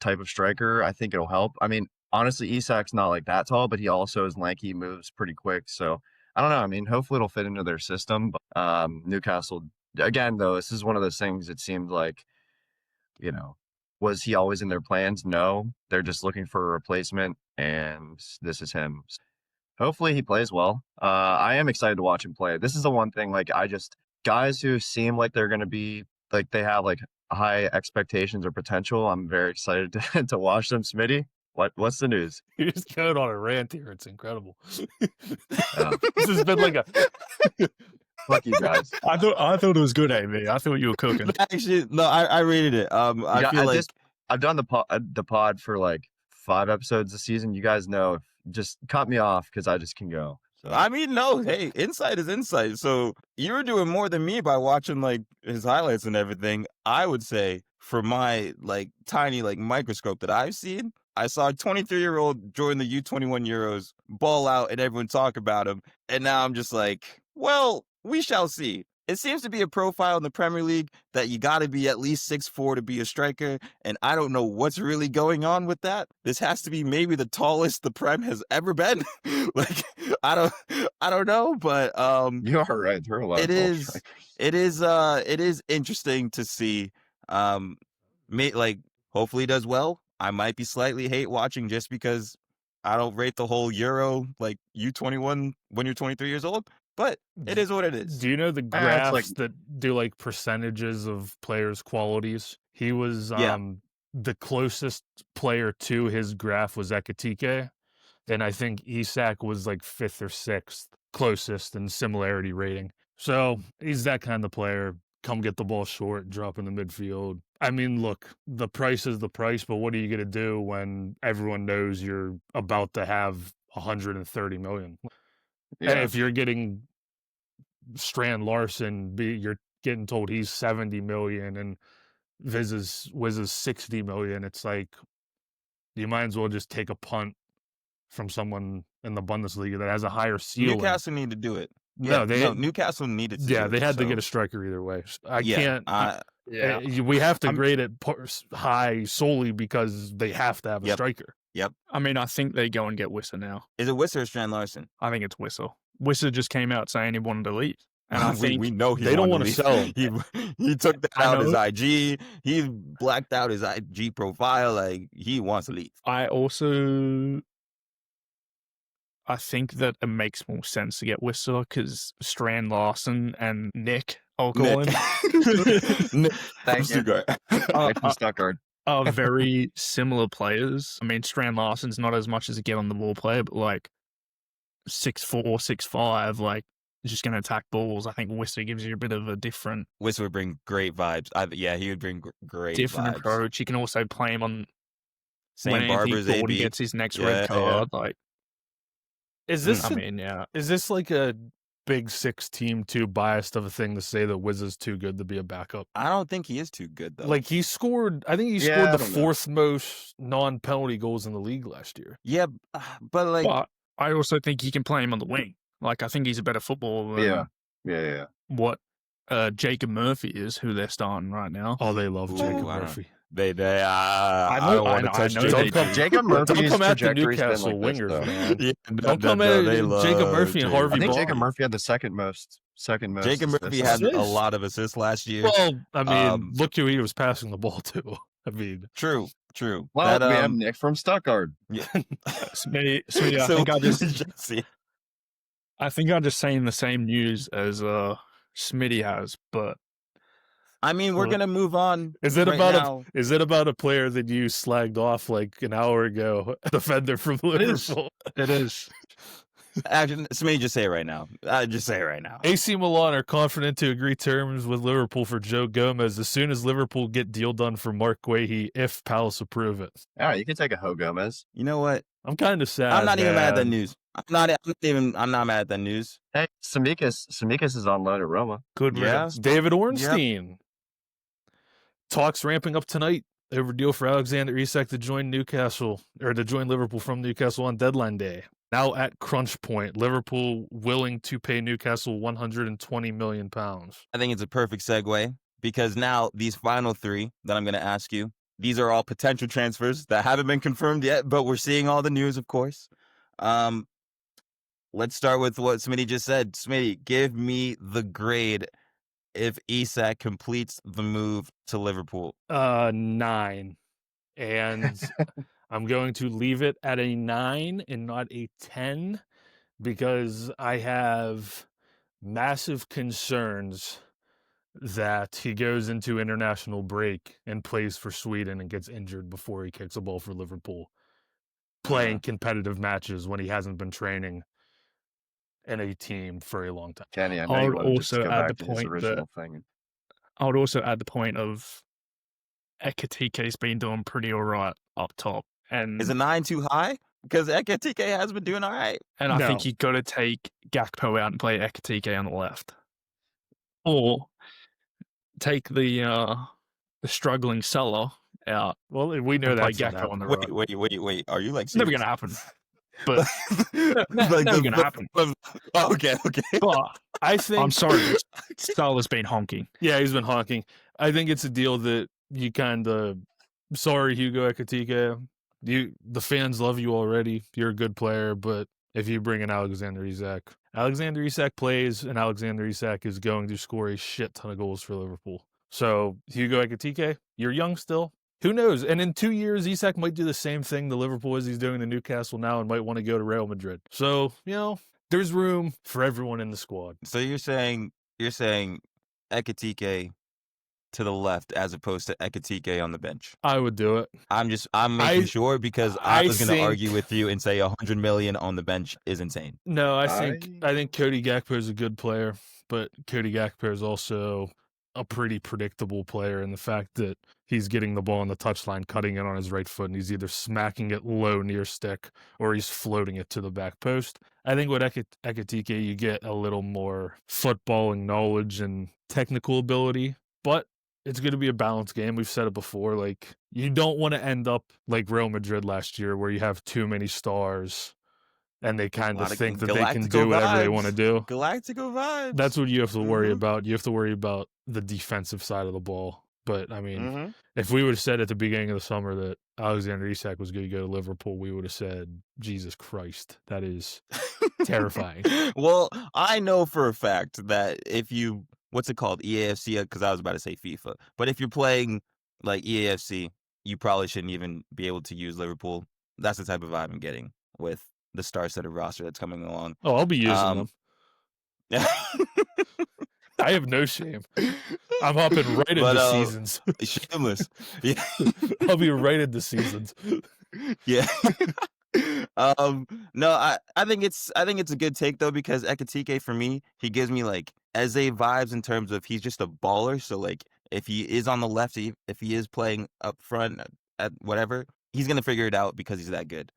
type of striker. I think it'll help. I mean, honestly, Isak's not like that tall, but he also is lanky, moves pretty quick. So I don't know. I mean, hopefully it'll fit into their system. But Newcastle, again, though, this is one of those things. It seemed like, was he always in their plans? No, they're just looking for a replacement, and this is him. Hopefully he plays well. I am excited to watch him play. This is the one thing, like guys who seem like they're going to be, like they have like high expectations or potential. I'm very excited to watch them. Smitty, What's the news? You're just going on a rant here. It's incredible. Oh, This has been like a fuck you guys. I thought it was good, AB. I thought you were cooking. Actually, no, I rated it. I Yeah, feel like I've done the pod for like 5 episodes this season. You guys know, just cut me off because I just can go. So. I mean, no, hey, insight is insight. So you were doing more than me by watching like his highlights and everything. I would say for my like tiny like microscope that I've seen, I saw a 23-year-old join the U21 Euros, ball out, and everyone talk about him. And now I'm just like, well, we shall see. It seems to be a profile in the Premier League that you got to be at least 6'4" to be a striker, and I don't know what's really going on with that. This has to be maybe the tallest the Prem has ever been. Like I don't know, but You are right. There are a lot of tall strikers. it is interesting to see. Like hopefully he does well. I might be slightly hate watching just because I don't rate the whole Euro like U21 when you're 23 years old. But it is what it is. Do you know the it's graphs like- that do like percentages of players' qualities? He was the closest player to his graph was Ekitike, and I think Isak was like 5th or 6th closest in similarity rating. So he's that kind of player. Come get the ball short, drop in the midfield. I mean, look, the price is the price, but what are you going to do when everyone knows you're about to have 130 million? Yeah. If you're getting Strand Larson, you're getting told he's 70 million and Wiz is 60 million. It's like you might as well just take a punt from someone in the Bundesliga that has a higher ceiling. Newcastle need to do it. No, Newcastle needed to. Yeah, do they it, had to so. get a striker either way. I Yeah, can't. We have to grade it high solely because they have to have a Yep. striker. I mean, I think they go and get Wisser now. Is it Wisser or Strand Larson? I think it's Wisser. Wisser just came out saying he wanted to leave. And I think we know he they don't wanted want to sell him. He took that I out his know. IG. He blacked out his IG profile. Like he wants to leave. I think that it makes more sense to get Wisser because Strand Larson and Nick, I'll call him, Nick Thank you. Stuttgart. Nick from Stuttgart. are very similar players. I mean, Strand Larson's not as much as a get on the ball player, but like 6'4", 6'5", like just going to attack balls. I think Wisser gives you a bit of a different Wisser would bring great vibes. Yeah, he would bring great different vibes. approach. You can also play him on Same when Barbers, Anthony Gordon AB. gets his next Yeah, red card. Like, Is this I mean, yeah. is this like a Big Six team too biased of a thing to say that Wiz is too good to be a backup? I don't think he is too good though. Like I think he Yeah, scored I the don't know. 4th most non-penalty goals in the league last year. yeah, but like But I also think you can play him on the wing. Like, I think he's a better footballer than Yeah. what Jacob Murphy is, who they're starting right now. Oh, they love Ooh, Jacob I don't- Murphy. I don't want to I touch know Jacob. they Don't do. Jacob Don't Murphy's come at the trajectory's been Newcastle like this, wingers, though. man. Yeah, Don't come at they Jacob love Murphy and Jacob. Harvey I think Barnes. Jacob Murphy had the second most. Jacob Murphy assists. had a Assists? lot of assists last year. Well, I mean, Um, look who he was passing the ball to. I mean, True. Well, That, we have Nick from Stuttgart. Smitty, I So- think I just Jesse. saying the same news as Smitty has, but I mean, we're Well, gonna move on. is it right about now. is it about a player that you slagged off like an hour ago, a defender from It is. Liverpool? it is. Actually, Smitty, just say it right now. Just say it right now. AC Milan are confident to agree terms with Liverpool for Joe Gomez as soon as Liverpool get deal done for Mark Guehi if Palace approve it. Yeah, you can take a Ho Gomez. You know what? I'm kind of sad. I'm not even mad at that man. news. I'm not mad at that news. Hey, Samikas is on loan at Roma. Good Yeah. riddance. David Ornstein. Talks ramping up tonight over deal for Alexander Isak to join Liverpool from Newcastle on deadline day. Now at crunch point, Liverpool willing to pay Newcastle £120 million. I think it's a perfect segue because now these final 3 that I'm going to ask you, these are all potential transfers that haven't been confirmed yet, but we're seeing all the news, of course. Let's start with what Smitty just said. Smitty, give me the grade if Isak completes the move to Liverpool. 9. And I'm going to leave it at a 9 and not a 10 because I have massive concerns that he goes into international break and plays for Sweden and gets injured before he kicks a ball for Liverpool. playing competitive matches when he hasn't been training in a team for a long time. Kenny, I know I you would want to just also go add back the to his point that original thing. I would also add the point of Ekatike's been doing pretty all right up top, and Is a 9 too high? Because Ekatike has been doing all right. I think No. you got to take Gakpo out and play Ekatike on the left, or take the struggling Salah out Well, we know and play that's not Gakpo on the happening. right. Wait. Are you like It's never serious? gonna happen, but Like never gonna happen. Oh, okay. But I think I'm sorry, but Salah's been honking. Yeah, he's been honking. I think it's a deal that you kind of. Sorry, Hugo Ekatike. The fans love you already. You're a good player, but if you bring in Alexander Isak plays, and Alexander Isak is going to score a shit ton of goals for Liverpool. So Hugo Ekatike, you're young still. Who knows? And in 2 years, Isak might do the same thing to Liverpool as he's doing to Newcastle now, and might want to go to Real Madrid. So there's room for everyone in the squad. So you're saying Ekatike to the left as opposed to Ekatike on the bench. I would do it. I'm making sure because I was going to argue with you and say 100 million on the bench is insane. No, I think Cody Gakpo is a good player, but Cody Gakpo is also a pretty predictable player in the fact that he's getting the ball on the touchline, cutting it on his right foot, and he's either smacking it low near stick or he's floating it to the back post. I think with Ekatike, you get a little more footballing knowledge and technical ability, but it's going to be a balanced game. We've said it before. Like, you don't want to end up like Real Madrid last year where you have too many stars and they kind of think that they can do whatever they want to do. Galactico vibes. That's what you have to worry about. You have to worry about the defensive side of the ball. But, I mean, if we would have said at the beginning of the summer that Alexander Isak was going to go to Liverpool, we would have said, Jesus Christ, that is terrifying. Well, I know for a fact that if you, what's it called? EAFC, because I was about to say FIFA. But if you're playing like EAFC, you probably shouldn't even be able to use Liverpool. That's the type of vibe I'm getting with the star-studded roster that's coming along. Oh, I'll be using them. I have no shame. I'm hopping right into seasons. Shameless. Yeah. I'll be right into seasons. Yeah. No, I think it's a good take though, because Ekatike for me, he gives me like Eze vibes in terms of he's just a baller. So like if he is on the left, if he is playing up front at whatever, he's gonna figure it out because he's that good.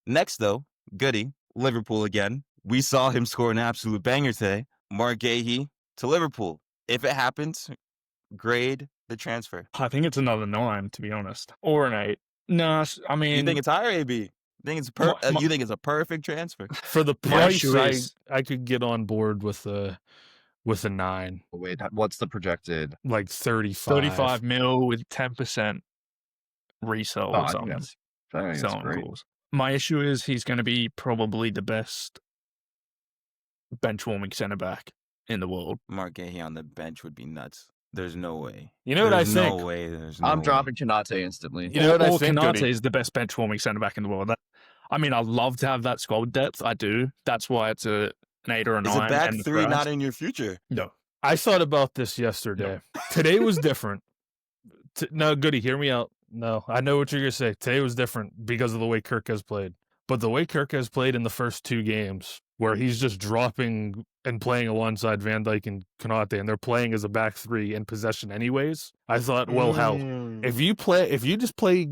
Next though, Goody, Liverpool again. We saw him score an absolute banger today. Mark Gahey to Liverpool. If it happens, grade the transfer. I think it's another 9, to be honest, or an 8. No, I mean, You think it's high or AB? You think it's a perfect transfer? For the price, I could get on board with a 9. Wait, what's the projected? Like 35. 35 mil with 10% resell or something. I think that's great. My issue is he's going to be probably the best bench-warming centre-back in the world. Mark Gahey on the bench would be nuts. There's no way. You know what I think? No way. I'm dropping Konate instantly. You know what I think? Konate is the best bench-warming centre-back in the world. I mean, I'd love to have that squad depth. I do. That's why it's an 8 or a 9. Is a back three not in your future? No. I thought about this yesterday. Today was different. No, Goody, hear me out. No, I know what you're going to say. Today was different because of the way Kirk has played. But the way Kirk has played in the first 2 games, where he's just dropping and playing alongside Van Dijk and Konate, and they're playing as a back 3 in possession anyways, I thought, well, hell, if you just play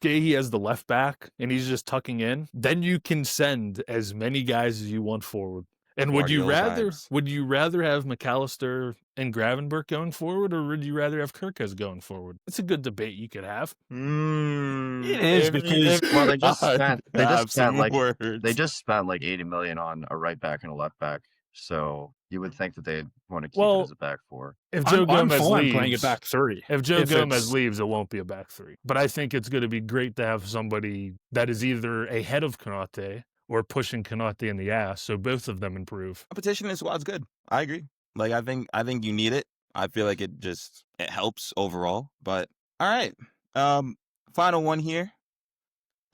Gahey as the left back and he's just tucking in, then you can send as many guys as you want forward. And would you rather have McAllister and Gravenberch going forward, or would you rather have Kirkes going forward? It's a good debate you could have. It is because they just spent like 80 million on a right back and a left back. So you would think that they'd want to keep it as a back 4. If Joe Gomez leaves, playing a back 3. If Joe Gomez leaves, it won't be a back 3. But I think it's going to be great to have somebody that is either ahead of Konate or pushing Konate in the ass, so both of them improve. Competition in squad's good. I agree. Like I think you need it. I feel like it helps overall. But all right. Final one here.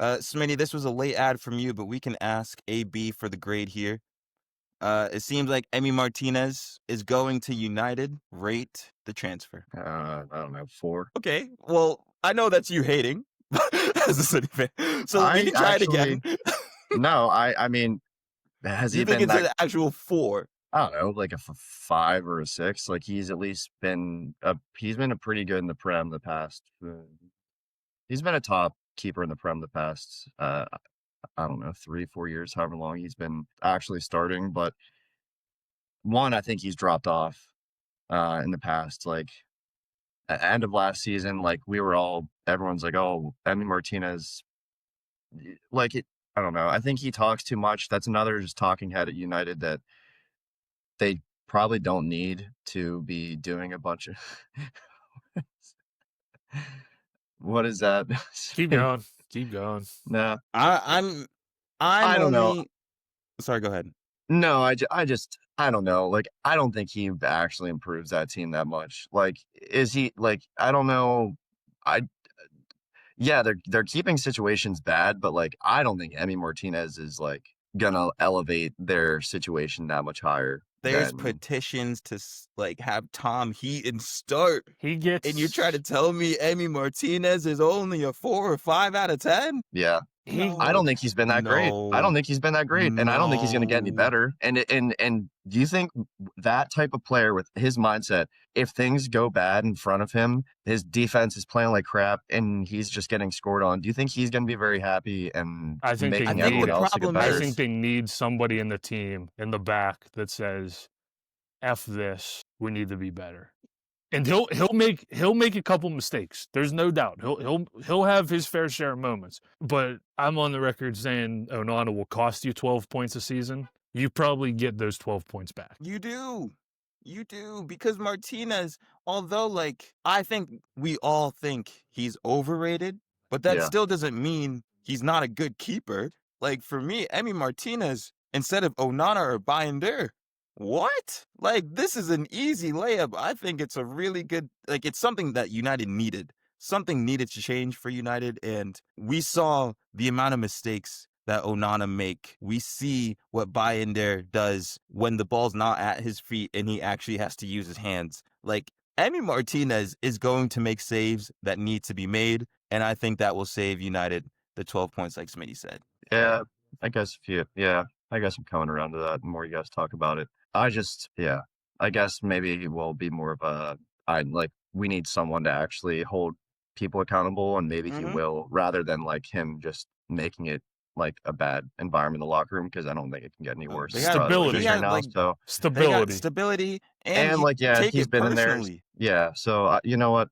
Smitty, this was a late ad from you, but we can ask AB for the grade here. It seems like Emi Martinez is going to United. Rate the transfer. I don't know, 4. Okay. Well, I know that's you hating. as a City fan. So we I can try it again. No, I mean, has You he think been it's that? an actual 4? I don't know, like a 5 or a 6. Like he's at least been he's been a pretty good in the Prem the past. He's been a top keeper in the Prem the past. I don't know, 3-4 years, however long he's been actually starting. But one, I think he's dropped off in the past. Like end of last season, like everyone's like, oh, Emi Martinez, like it. I don't know. I think he talks too much. That's another just talking head at United that they probably don't need to be doing a bunch of. What is that? Keep going. Keep going. No, I'm I don't know. only. Sorry, go ahead. No, I don't know. Like, I don't think he actually improves that team that much. Like, is he like? I don't know. I Yeah, they're keeping situations bad, but like, I don't think Emi Martinez is like gonna elevate their situation that much higher. There's Than petitions to like have Tom Heaton start, He gets. and you try to tell me Emi Martinez is only a 4 or 5 out of 10? yeah. He, I don't think he's been that great. I don't think he's been that great, and I don't think he's going to get any No. better. And do you think that type of player with his mindset, if things go bad in front of him, his defense is playing like crap, and he's just getting scored on? Do you think he's going to be very happy and I think making they everyone need- else get problem I better? is- think they need somebody in the team in the back that says, "F this. We need to be better." And he'll make a couple mistakes. There's no doubt. He'll have his fair share of moments. But I'm on the record saying Onana will cost you 12 points a season. You probably get those 12 points back. You do. You do. Because Martinez, although, like, I think we all think he's overrated, but that Yeah. still doesn't mean he's not a good keeper. Like, for me, Emi Martinez, instead of Onana or Binder, what? Like, this is an easy layup. I think it's a really good, like, it's something that United needed. Something needed to change for United, and we saw the amount of mistakes that Onana make. We see what Binder does when the ball's not at his feet and he actually has to use his hands. Like, Emi Martinez is going to make saves that need to be made, and I think that will save United the 12 points, like Smitty said. Yeah, I guess I guess I'm coming around to that the more you guys talk about it. I guess maybe he will be more of we need someone to actually hold people accountable, and maybe he Mhm. will, rather than like him just making it like a bad environment in the locker room, because I don't think it can get any worse. They got- Stability. Right he had, now, like, so They got Stability. stability, and and you like take he's it been in there. personally. Yeah, so you know what?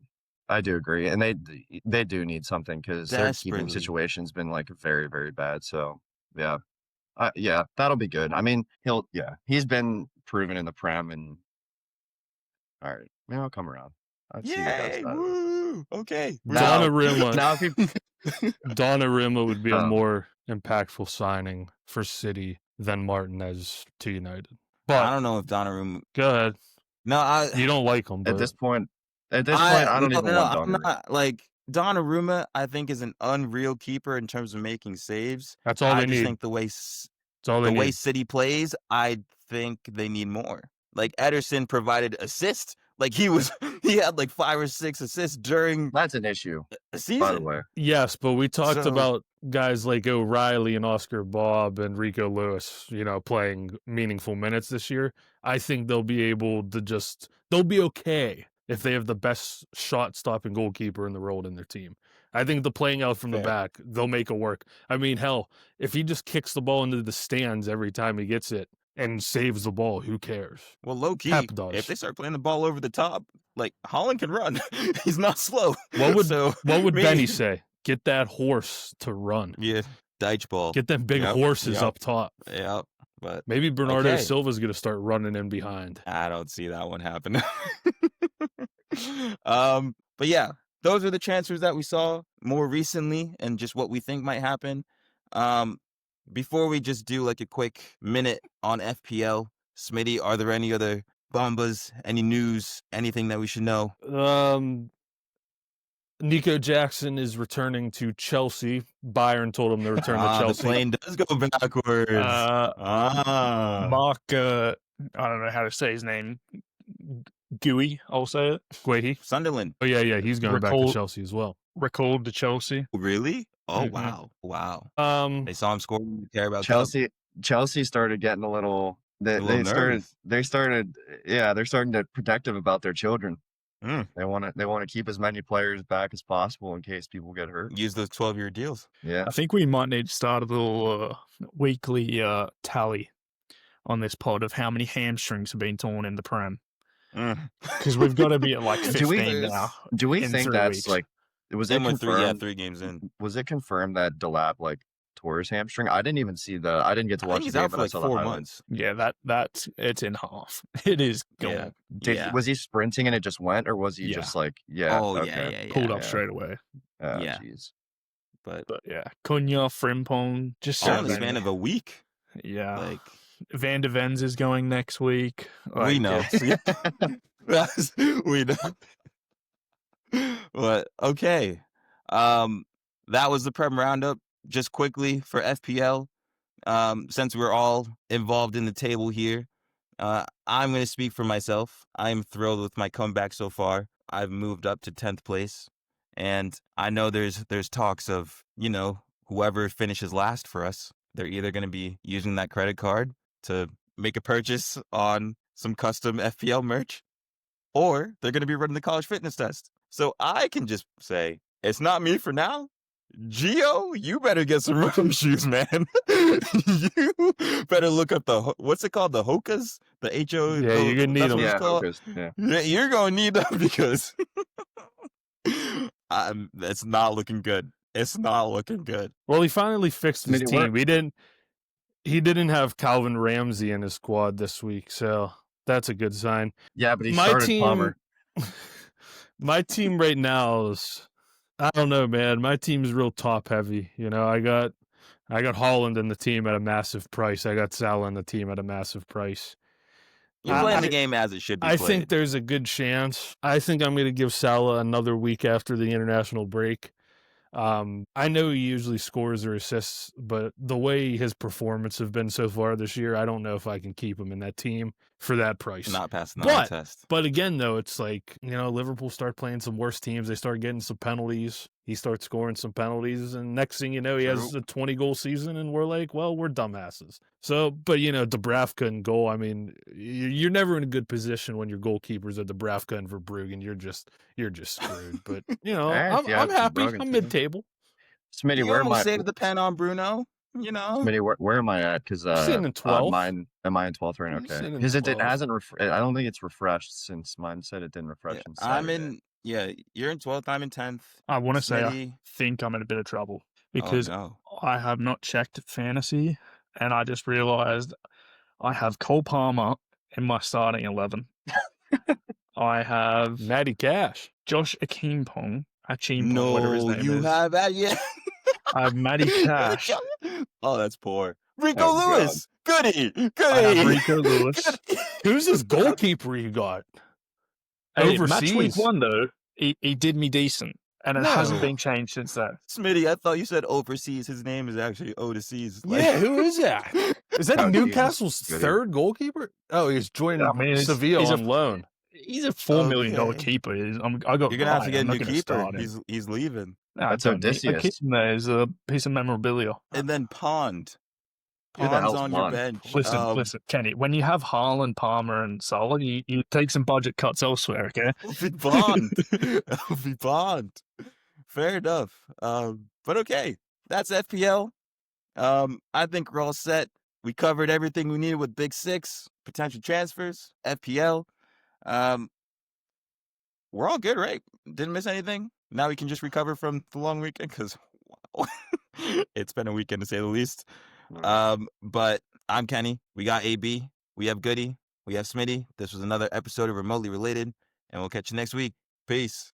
I do agree, and they do need something because their keeping Desperately. situation's been like very, very bad. So yeah, that'll be good. I mean, he's been proven in the Prem, and all right, maybe I'll come around. I'd see you guys. Yay! Woo! Okay. Now- Donnarumma. Now, if you Donnarumma would be a Oh. more impactful signing for City than Martinez to United. I But don't know if Donnarumma. go ahead. No, You don't like him, but at this point, I don't even want I'm Donnarumma. not, like, Donnarumma, I think, is an unreal keeper in terms of making saves. that's all I they just need. think the way That's all they need. City plays, I think they need more. Like, Ederson provided assists. Like, he had like 5 or 6 assists during That's an issue, a season. by the way. Yes, but we talked So- about guys like O'Reilly and Oscar Bob and Rico Lewis, playing meaningful minutes this year. I think they'll be able to they'll be okay if they have the best shot-stopping goalkeeper in the world in their team. I think the playing out from the Fair. back, they'll make it work. I mean, hell, if he just kicks the ball into the stands every time he gets it and saves the ball, who cares? Well, low key, Pep does. if they start playing the ball over the top, like, Holland can run. He's not slow. What would So, What would me- Benny say? Get that horse to run. Yeah, Deitch ball. Get them big Yep, horses yep. up top. Yeah, but Maybe Bernardo Okay. Silva's going to start running in behind. I don't see that one happen. But yeah, those are the transfers that we saw more recently and just what we think might happen. Before we just do like a quick minute on FPL, Smitty, are there any other bombas, any news, anything that we should know? Nico Jackson is returning to Chelsea. Bayern told him to return to The Chelsea. plane does go backwards. Mark, I don't know how to say his name. Gooey, I'll say it. Guehi. Sunderland. Oh, yeah, he's going back to Recall- Chelsea as well. Recalled to Chelsea. Really? Oh, Mhm. wow. Um, They saw him score in the Carabao Cup. Chelsea started getting a little. A little nervous. They're starting to protective about their children. Mm. They want to keep as many players back as possible in case people get hurt. Use those 12-year deals. Yeah. I think we might need to start a little weekly tally on this pod of how many hamstrings have been torn in the Prem. Because we've got to be at like Do 15 now. Do we in think 3 that's weeks. like? Was it And we're confirmed? 3 games in. Was it confirmed that Delap like tore his hamstring? I didn't even see the. I didn't get to I watch think the he's game, out but for I like saw the 4 highlights. months. Yeah, that's it's in half. It is gone. Yeah. Was he sprinting and it just went, or was he Yeah. just like yeah? Oh, okay. yeah. Pulled up Yeah. straight away. Oh, Yeah. jeez. But But yeah, Cunha, Frimpong, just all so in the many. span of a week. Yeah. Like, Van de Ven's is going next week. we Like, know. it's- We know. But okay. That was the Prem Roundup. Just quickly for FPL. Since we're all involved in the table here, I'm going to speak for myself. I'm thrilled with my comeback so far. I've moved up to 10th place, and I know there's talks of, whoever finishes last for us, they're either going to be using that credit card to make a purchase on some custom FPL merch, or they're going to be running the college fitness test. So I can just say, it's not me for now. Gio, you better get some running shoes, man. You better look up what's it called? The Hokas? The HO? Yeah, you're gonna need that's them. what it's Yeah, called? focused. Yeah. Yeah, you're going to need them because it's not looking good. It's not looking good. Well, he finally fixed his Smitty, team. He didn't have Calvin Ramsey in his squad this week, so that's a good sign. Yeah, but he My started team, Palmer. my team right now is, I don't know, man. My team's real top heavy. I got Holland in the team at a massive price. I got Salah in the team at a massive price. You're playing the game as it should be I played. think there's a good chance. I think I'm going to give Salah another week after the international break. I know he usually scores or assists, but the way his performance have been so far this year, I don't know if I can keep him in that team for that price. Not passing the eye test. But again, though, it's like, Liverpool start playing some worse teams. They start getting some penalties. He starts scoring some penalties. And next thing you know, he has a 20-goal season. And we're like, well, we're dumbasses. So, but, Dubravka and goal, I mean, you're never in a good position when your goalkeepers are Dubravka and Verbruggen. You're just screwed. But, I'm happy. I'm mid-table. Smitty, You where am I? almost saved the pen on Bruno. Smitty, where am I at? Because sitting in 12th. Am I in 12th right now? I'm Okay. sitting in Because it 12th. hasn't. I don't think it's refreshed since mine said it didn't refresh. Yeah, Saturday. you're in 12th. I'm in 10th. I want to say I Smitty. think I'm in a bit of trouble because no. I have not checked fantasy, and I just realized I have Cole Palmer in my starting 11. I have Matty Cash. Josh Akeempong, whatever his No, name you is. have that yet? I have Matty Cash. Oh, that's poor. Rico Oh, Lewis. Goody. I have Rico Lewis. Who's this goalkeeper you got? Hey, match week Overseas. 1, though, he did me decent, and it No. hasn't been changed since then. Smitty, I thought you said overseas. His name is actually Overseas. Yeah, who is that? Is that Oh, Newcastle's Jesus. third goalkeeper? Oh, he's joining Sevilla he's a- on loan. He's a $4 million Okay. keeper. You're gonna have to get a new keeper. He's leaving. No, That's I don't need- I Odysseus. keep him there as a piece of memorabilia. And then Pond. Who the Pond's hell's on your Pond? bench. Listen, Kenny. When you have Haaland, Palmer, and Salah, you take some budget cuts elsewhere. Okay. It'll be Bond. It'll be Bond. Fair enough. But okay, that's FPL. I think we're all set. We covered everything we needed with Big Six, potential transfers, FPL. We're all good, right? Didn't miss anything. Now we can just recover from the long weekend because wow, it's been a weekend to say the least. But I'm Kenny. We got AB. We have Goody. We have Smitty. This was another episode of Remotely Related, and we'll catch you next week. Peace.